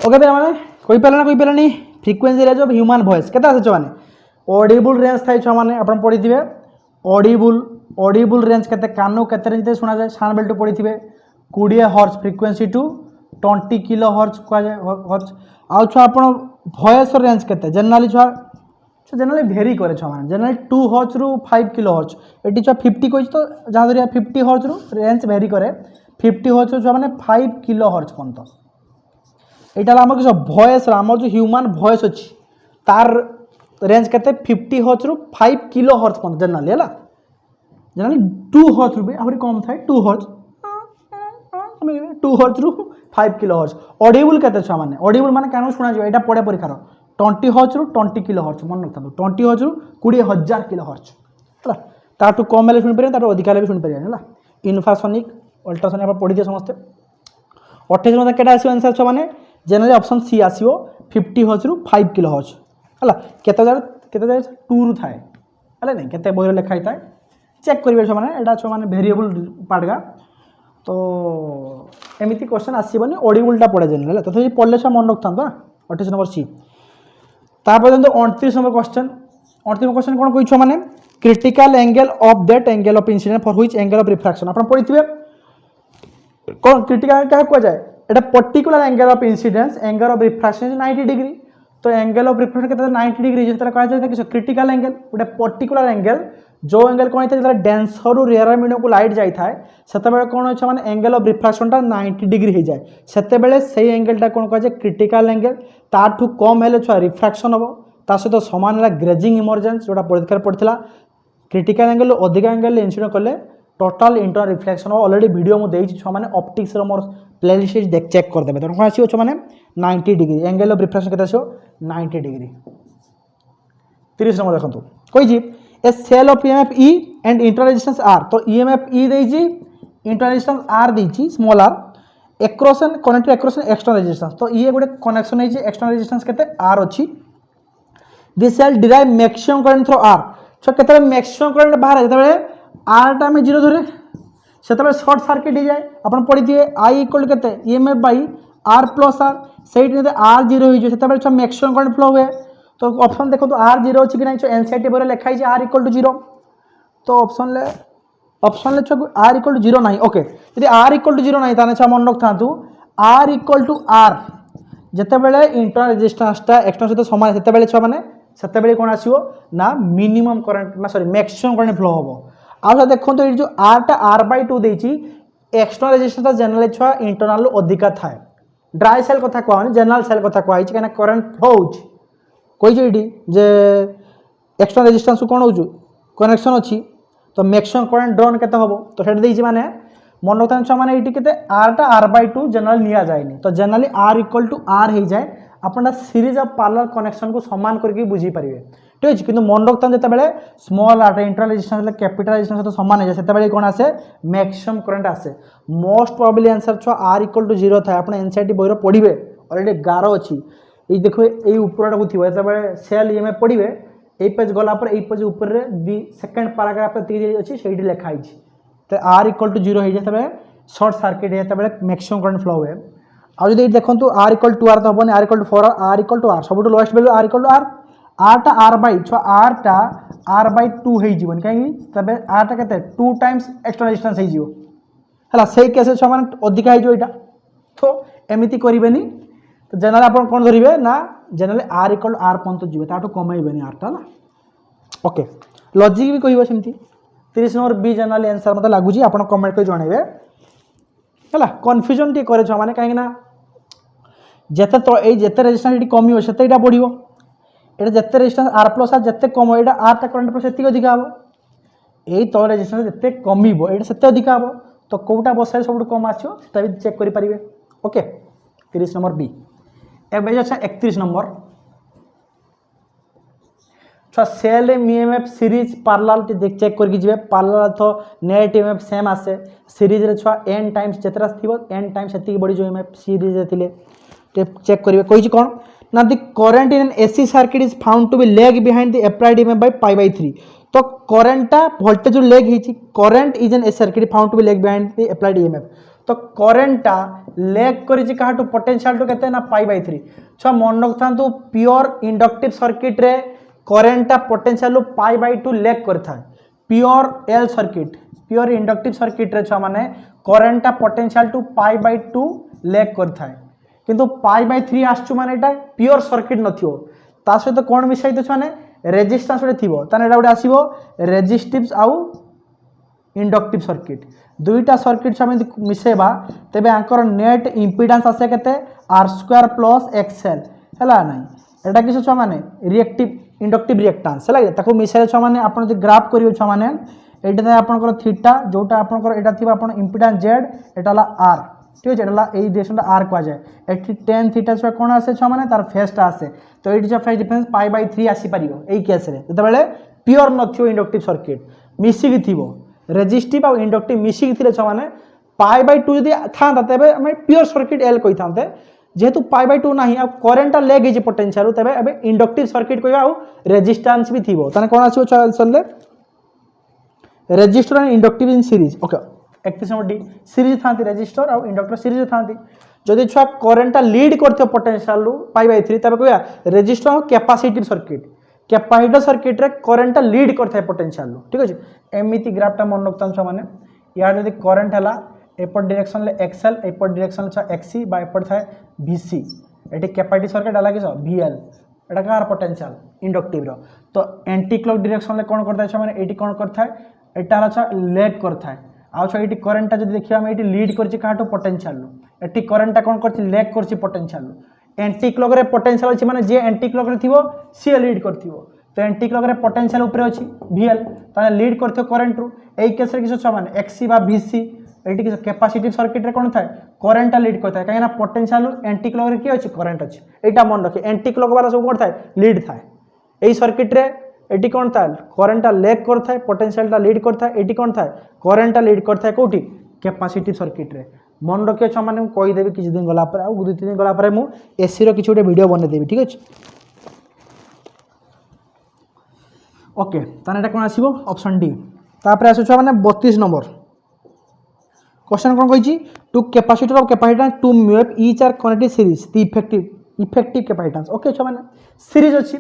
ओके पे माने कोई पेलानी frequency range of human voice केते आसे छ माने ऑडिबल रेंज थाई छ माने आपण पढी दिबे ऑडिबल रेंज केते कानो केते रेंज ते सुना जाय साउंड बेल्ट पढी थिबे 20 hertz frequency to 20 kilohertz को जाय हर्ट्ज आउ छ आपण वॉइस रेंज केते जनरली छ जनरली भेरी करे छ माने जनरली 2 हर्ट्ज रु 5 किलो हर्ट्ज एटी छ 50 कोइ तो जहा धरिया 50 हर्ट्ज रु रेंज भेरी करे 50 हर्ट्ज छ माने 5 किलो हर्ट्ज पंत एटा हमर किछ वॉइस हमर जो ह्यूमन वॉइस अछि तार रेंज केते 50 हर्ट्ज रु 5 किलो हर्ट्ज पंत जनरली हला जनरली 2 हर्ट्ज रु भी आहुरी कम थाए 2 हर्ट्ज 2 हर्ट्ज रु 5 किलो हर्ट्ज ऑडिबल केते छ माने ऑडिबल माने कानो सुना जो एटा पडे परीक्षार 20 हर्ट्ज रु 20 किलो हर्ट्ज मन रखता 20 हर्ट्ज रु 20000 किलो हर्ट्ज हला ताटू कम हेले सुन परिया ताटू अधिक हेले भी सुन परिया हला इन्फ्रासोनिक अल्ट्रासोनिक आप पढी दे समस्त 28 मध्ये केटा आसी आंसर छ माने जनरली ऑप्शन सी आसीओ 50 हर्ट्ज रु 5 किलो हर्ट्ज हला केते जाय 2 रु थाए हला नै केते बोइर लिखाई थाए चेक करिवे छ माने एटा छ माने वेरिएबल पार्ट गा तो एमिति क्वेश्चन आसीबनी ऑडिबलटा पड़े जनरल तथि पढ़ले छ मन रखथान 28 नंबर सी तापर 29 नंबर क्वेश्चन 29 नंबर क्वेश्चन कोन कोइ छ माने critical angle of that angle of incident for which angle of refraction आपण पढिथिबे कोन क्रिटिकल एंगल का को जाय एटा particular angle of incidence angle of refraction 90 degree तो एंगल ऑफ रिफ्रैक्शन केते 90 डिग्री जेतरा कहा जाय कि क्रिटिकल एंगल गोटे पर्टिकुलर एंगल जो एंगल कोन होता है डेंसर रु रेयर मीडियम को लाइट जाई थाए सेते बेले कोन होछ माने एंगल ऑफ रिफ्रैक्शन टा 90 डिग्री हो जाए सेते बेले सही एंगल टा कोन कह जाय क्रिटिकल एंगल ताठू कम हेले छ रिफ्रैक्शन हो ता सहित समान है ग्रेजिंग इमर्जेंस जोटा परीक्षा पड़ता क्रिटिकल एंगल अधिक एंगल इन्सिडेंट कले total internal reflection already video मु देछि छ माने ऑप्टिक्स रो मोर प्लेलिस्ट देख चेक कर देबे तो कोन आसी छ माने 90 डिग्री एंगल ऑफ रिफ्लेक्शन केते आसो 90 डिग्री 30 नंबर देखंतु कोइ जी a cell of EMF E and internal resistance R तो ईएमएफ ई देछि इंटरनल रेजिस्टेंस आर देछि small R across and connected across external resistance तो ये गोटे कनेक्शन है एक्सटर्नल रेजिस्टेंस केते आर अछि this cell derive maximum current through R so केते मैक्सिमम करंट बाहर जेते आर टा में 0 धरे सेते शॉर्ट सर्किट हो जाए अपन पढ़ी दिए आई इक्वल केते EMF by R plus R सेट ने आर 0 हो जो सेते मैक्सिमम करंट फ्लो हुए तो ऑप्शन देखो तो आर 0 अछि कि नै एनसीईआरटी बोले लिखा है आर इक्वल टू 0 तो ऑप्शन ले छ आर इक्वल टू 0 नहीं ओके यदि आर इक्वल टू 0 नहीं ताने छ मन रखथांतु आर इक्वल टू आर जते बेले इंटरनल रेजिस्टेंस टा एक्सटर्नल सहित समान सेते बेले छ माने सेते बेले कोन आसीओ ना मिनिमम करंट ना सॉरी मैक्सिमम करंट फ्लो होबो आ देखो तो ये जो आर टा r/2 देछि एक्सटर्नल रेजिस्टेंस टा जनरल छ इंटरनल अधिका थाए ड्राई सेल कथा कहनी जनरल सेल कथा कहै छै कना करंट फ्लो होछ कोई जे एक्सटर्नल रेजिस्टेंस को कौन हो कनेक्शन अच्छी तो मैक्सिमम करंट ड्रॉन केते होबो तो सेट देछि माने मन रखता माने एटी केते r टा r/2 जनरल निया जायनी तो generally r equal to r हो जाए आपन सीरीज ऑफ पैरेलल कनेक्शन को समान करके बुझी परिवे ठीक है किंतु मन रखता जते बेले स्मॉल r इंटरनल रेजिस्टेंस ले कैपिटल रेजिस्टेंस तो समान हो जाए सेते बेले कोन आसे मैक्सिमम करंट आसे मोस्ट प्रोबेबली आंसर छ r इक्वल टू 0 था आपन एनसीईआरटी बोइरो पढिबे ऑलरेडी 11 अछि ये देखो ये ऊपर को थी सेल ईएमएफ पढ़े ये पेज गला पर पेज ऊपर दी सेकंड पैराग्राफ अच्छी से लिखाई तो आर इक्वल टू 0 हो जाए शॉर्ट सर्किट होता है मैक्सिमम करंट फ्लो हुए आज देखो आर इक्वल टू आर तो हम R equal to 4 R equal to R सब lowest value R equal to R टा आर बाय 2 हो कहीं तबे आर टा केते 2 टाइम्स एक्सटर्नल रेजिस्टेंस हो जिवो हला सही केस छ माने अधिक हो जो एटा तो एमिति करिवेनी तो जनरल आप कौन धरवे ना जनरल आर इक्वल आर पंत जी ताठू कमेबे आर टा ना ओके लॉजिक भी कहबो सेमती 30 नंबर बी जनरल आंसर मते लागुची आपण कमेंट कर जणेबे हला कन्फ्यूजन टी करे छ माने काहे ना जते तो ए जते रेजिस्टेंस एटी कमियो सेते एटा बढ़िबो एटा जते रेजिस्टेंस आर प्लस आर जते कम हो एटा आर टा करंट प्लस सेति अधिक हबो एई तो रेजिस्टेंस जते कमिबो एटा सेते अधिक हबो तो कोटा बसाय सबटु कम आछो सेटा भी चेक करि परिबे ओके 30 नंबर बी एबे अच्छा 31 नंबर छुआ सेल ईएमएफ सीरीज पार्लाल देख चेक करके जी पार्लाल तो नेट ईएमएफ सेम आसे सीरीज रे छुआ एन टाइम्स जितरा थी एन टाइम्स से बड़ी जो ईएमएफ सीरीज रे चेक करेंगे कही कौन ना the current in an AC circuit is found to be lag behind the applied EMF by pi by 3 तो करेन्टा वोल्टेज जो लेग होती current is an AC circuit found to be lag behind the applied EMF तो करेन्टा lag करिछि काहाटू potential टू केते ना पाई बाय 3 छ मन रखथांतु प्योर इंडक्टिव सर्किट रे करेन्टा पोटेंशियल पाई बाय 2 लेग करथा pure L circuit pure inductive circuit रे छ माने करेन्टा potential to pi by 2 lag करथा किंतु पाई बाय 3 आछू माने एटा प्योर सर्किट नथियो ता सहित कोन मिसाई तो छ माने रेजिस्टेंस रे थिबो ताने एटा उडे आसीबो रेजिस्टिव आउ इंडक्टिव सर्किट दुईटा सर्किट से मिसेबा तेबे आंकर नेट इंपिडेंस आसे केते r² प्लस एक्सएल हैला नाही एटा किछ छ माने रिएक्टिव इंडक्टिव रिएक्टेंस हैला ताको मिसाइल छ माने आपण जे ग्राफ करियो छ माने एटा था आपनकर थीटा जोटा आपनकर एटा थिबा आपण इंपिडेंस z एटा ला r ठीक है एटा एई डिरेक्शन r को आ जाए एठी tan थीटा छ कोन आसे छ माने तार फेस टा आसे तो एठी छ फेस डिफरेंस पाई बाय 3 आसी परियो एई केस रे जते बेले प्योर नथियो इंडक्टिव सर्किट मिसी की थिबो रेजिस्टिव और इंडक्टिव मिसिक थिले छ माने पाई बाय 2 यदि था तबे हम प्योर सर्किट एल कहि थांते जेहेतु पाई बाय 2 नाही आ करेंट लेग जे पोटेंशियल तबे एबे इंडक्टिव सर्किट कहबा आ रेजिस्टेंस भी थिबो तने कोन आछो चलले resistor and inductive in series okay 31 number D series थांती रेजिस्टर और इंडक्टर सीरीज थांती जदि छुआ करेंट लीड करथि पोटेंशियल पाई बाय 3 तबे कहबा रेजिस्टर और कैपेसिटिव सर्किट कैपेसिटर सर्किट रे करंट लीड करथा पोटेंशियल ठीक अछि एमिति ग्राफटा मन रखताम छ माने या जदि करंट हला एपर डायरेक्शन ले एक्सएल एपर डायरेक्शन छ एक्सी बा एपर थाए वीसी एटी कैपेसिटिव सर्किट हला किस वीएल एटा कार पोटेंशियल इंडक्टिव रो तो एंटी क्लॉक डायरेक्शन ले कोन करथा छ माने एटी कोन करथा एटा हला छ लेग करथा आ छ एटी करंट जदि देखिया हम एटी लीड करछि काटो पोटेंशियल एटी करंट कोन करछि लेग करछि पोटेंशियल एंटी क्लॉक रे पोटेंशियल अछि माने जे एंटी क्लॉक रे थिबो सी लीड करथिबो तो एंटी क्लॉक रे पोटेंशियल ऊपर अछि वीएल ताने लीड करथियो करंट रू एई केस रे किछ छ माने एक्सी बा वीसी एटी किछ कैपेसिटिव सर्किट रे कोन थाए करंट लीड करथाय काहेना पोटेंशियल एंटी क्लॉक रे की अछि करंट अछि एटा मन रखे एंटी क्लॉक वाला सब कोन थाए लीड थाए एई सर्किट रे एटी कोन थाए करंट लेग करथाय पोटेंशियल ता लीड करथाय एटी कोन थाए करंट लीड करथाय कोठी कैपेसिटिव सर्किट रे मन रखे छ माने कहि देबे किछ दिन गला पर आ 2-3 दिन गला पर मु एसी रो किछ उडे वीडियो बने देबी ठीक अछि ओके ताने एटा कोन आसीबो ऑप्शन डी तापर आसु छ माने 32 नंबर क्वेश्चन कोन कहिछि two capacitor of capacitance two mu F each are connected series the effective capacitance okay छ माने सीरीज अछि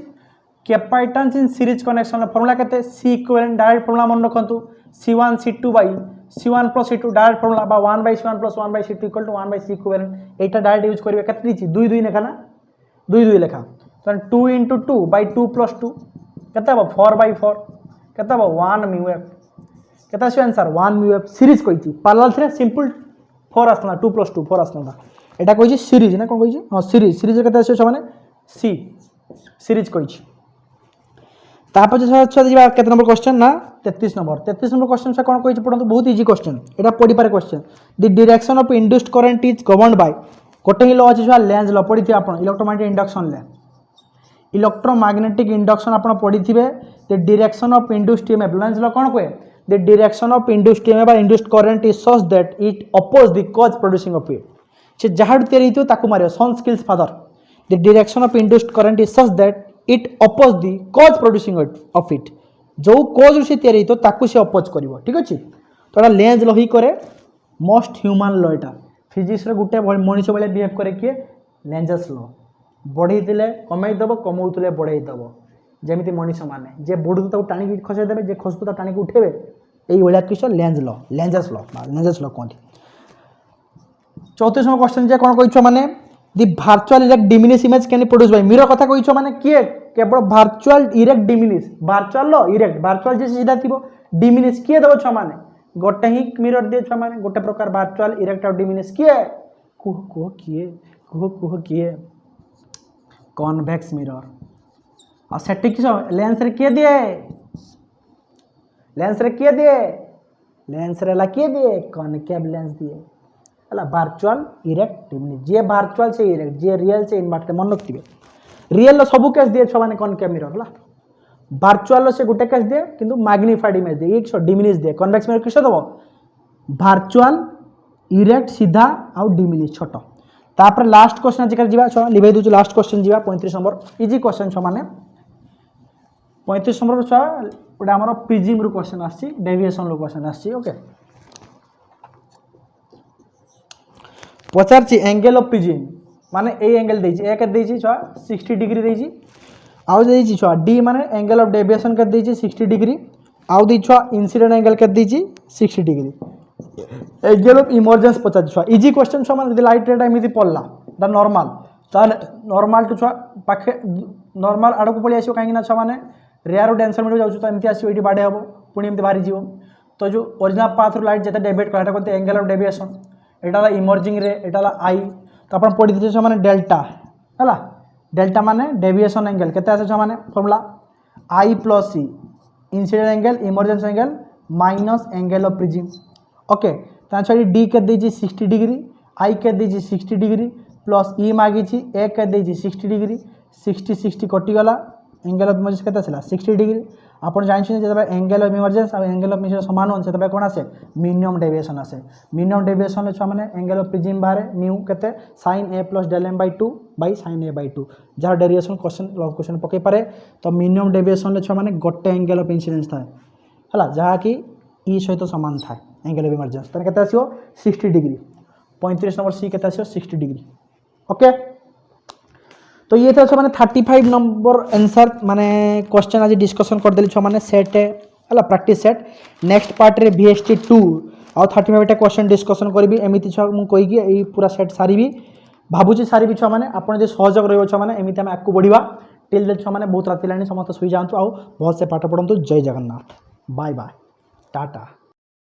capacitance in series connection formula केते सी इक्विवेलेंट डायरेक्ट फार्मूला मन रखंतु C1 C2 by C1 plus C2 direct formula बा 1 by C1 plus 1 by C2 equal to 1 by C equivalent Etah direct use करिवे केते दिछि 2 2 लेखा ना 2 2 लेखा तो 2 into 2 by 2 plus 2 केते बा 4 by 4 केते बा 1 mu f केते से आंसर 1 mu f सीरीज कहिछि पैरेलल थ्रे सिंपल 4 आसना 2 plus 2 4 आसना एटा कहिछि सीरीज ना कोन कहिछि हां सीरीज केते आछे माने सी सीरीज कहिछि तापर जे अच्छा दिबा केते नंबर क्वेश्चन ना 33 नंबर क्वेश्चन से कोन कहिछि पढंतु बहुत इजी क्वेश्चन एटा पढि पारे question the direction of induced current is governed bye कोटे ही लॉ अछि जो लेंज लॉ पढि थि आपण इलेक्ट्रोमैग्नेटिक इंडक्शन ले इलेक्ट्रोमैग्नेटिक इंडक्शन आपण पढि थिबे the direction of induced EMF Lenz law कोन कहे the direction of induced EMF by induced current is such that it oppose the cause producing of it से जहाड तेरी तो ताकू मारियो सन स्किल्स फादर the direction of induced current is such that it oppose the cause producing of it जो कॉज से तैयारी तो ताकू से अपोज करिवो ठीक अछि तो एटा लेंज लॉ ही करे मोस्ट ह्यूमन लॉ एटा फिजिक्स रे गुटे मनुष्य वाले बिहेव करे कि लेंजस लॉ बढ़ई दिले कमाई दबो कमौतले बढ़ई दबो जेमिति मनुष्य माने जे बुडु तो टाणी की खसे देबे जे खसतु तो टाणी की उठेबे एई ओला किछ लेंज लॉ लेंजस लॉ कोंथि 34 क्वेश्चन जे कोन कहिछो माने the virtual erect diminish image can produce by mirror कथा कहिछो माने किए केवल वर्चुअल इरेक्ट डिमिनिश वर्चुअल लो इरेक्ट वर्चुअल जे सीधा थिबो डिमिनिश किए दबो छ माने गोटे ही मिरर दे छ माने गोटे प्रकार वर्चुअल इरेक्ट और डिमिनिश किए कुह किए कन्वेक्स मिरर आ सेट किस लेंस रे किए दिए लेंस रे ला किए दिए कनकेव लेंस दिए हला वर्चुअल इरेक्ट डिमिनिश जे वर्चुअल से इरेक्ट जे रियल से इनवर्ट मन रखथिबे रियल लो सब केस दिए छ माने कनकेव मिरर हला भार्चुआल से गोटे केस दिए किंतु मैग्निफाइड इमेज दिए एक डिमिनिश दिए कन्वेक्स मिरर किस दब भार्चुआल इरेक्ट सीधा आउ डिमिनिश छोट तापर लास्ट क्वेश्चन आज जा छुआ लिभे दूँ लास्ट क्वेश्चन जा 35 नंबर इजी क्वेश्चन छुआ मैंने 35 नंबर छुआ गोटे आम प्रिजिम रु क्वेश्चन आसी डेविएशन रु क्वेश्चन आसी okay Pachar angle of prism माने ए एंगल देछि ए के छुआ 60 डिग्री देछि आउ देछि छुआ डी माने एंगल ऑफ डेविएशन के देछि 60 डिग्री आउ दी छुआ इंसिडेंट एंगल के देछि 60 डिग्री एंगल ऑफ इमर्जेंस पचार छुआ इजी क्वेश्चन छुआ माने लाइट रेट एमिति पड़ला द नॉर्मल ताले नॉर्मल टू छुआ पाखे नॉर्मल आड़ को पळि आसीओ काहे ना छुआ माने रेयर डेंसर मिड जाउछु तो एमिति आसीओ एटी बाडे हबो पुणी एमिति बाहरी जीवो तो जो ओरिजिनल पाथ रो लाइट जेते डेविएट करा एटा कोते angle of deviation Etah emerging रे एटा आई तो अपन पढ़ी दीजिए माने डेल्टा है डेल्टा माने डेविएशन एंगल केते आसे माने formula I plus C incident angle emergence angle minus angle of prism okay ताछड़ी डी के दीजिए 60 डिग्री आई के दीजिए 60 डिग्री प्लस ई मागी ए के दीजिए 60 डिग्री 60 60 कटिगला एंगल ऑफ इमर्जेंस केते आसला 60 डिग्री आपन जानछन जे तबे एंगल ऑफ इमर्जेंस और एंगल ऑफ मिशन समान होन से तबे कोन आसे मिनिमम डेविएशन आसे मिनिमम डेविएशन ले छ माने एंगल ऑफ प्रिजिम बारे म्यू केते sin a + del m / 2 / sin a / 2 जहाँ डेरिएशन क्वेश्चन लॉन्ग क्वेश्चन पके पारे तो मिनिमम डेविएशन ले छ माने गोटे एंगल ऑफ इंसिडेंस थाए हला जहाँ कि ई सहित समान थाए एंगल ऑफ इमर्जेंस तने केते आसीओ 60 डिग्री 35 नंबर सी केते आसीओ 60 डिग्री ओके तो ये था मैंने 35 नंबर आंसर माने क्वेश्चन आज डिस्कशन कर देली छ माने सेट हला प्रैक्टिस सेट नेक्स्ट पार्ट रे VST 2 और 35 टा क्वेश्चन डिस्कशन करबी एमिति छ मु कहि कि एई पूरा सेट सारीबी भाबुची सारीबी छ माने आपण जे सहयोग रहयो छ माने एमिति हम आकु बढ़िबा टिल दे छ माने बहुत राति लानी समस्त सुई जांतु आ बहुत से पाठ पढंतु जय जगन्नाथ बाय बाय टाटा।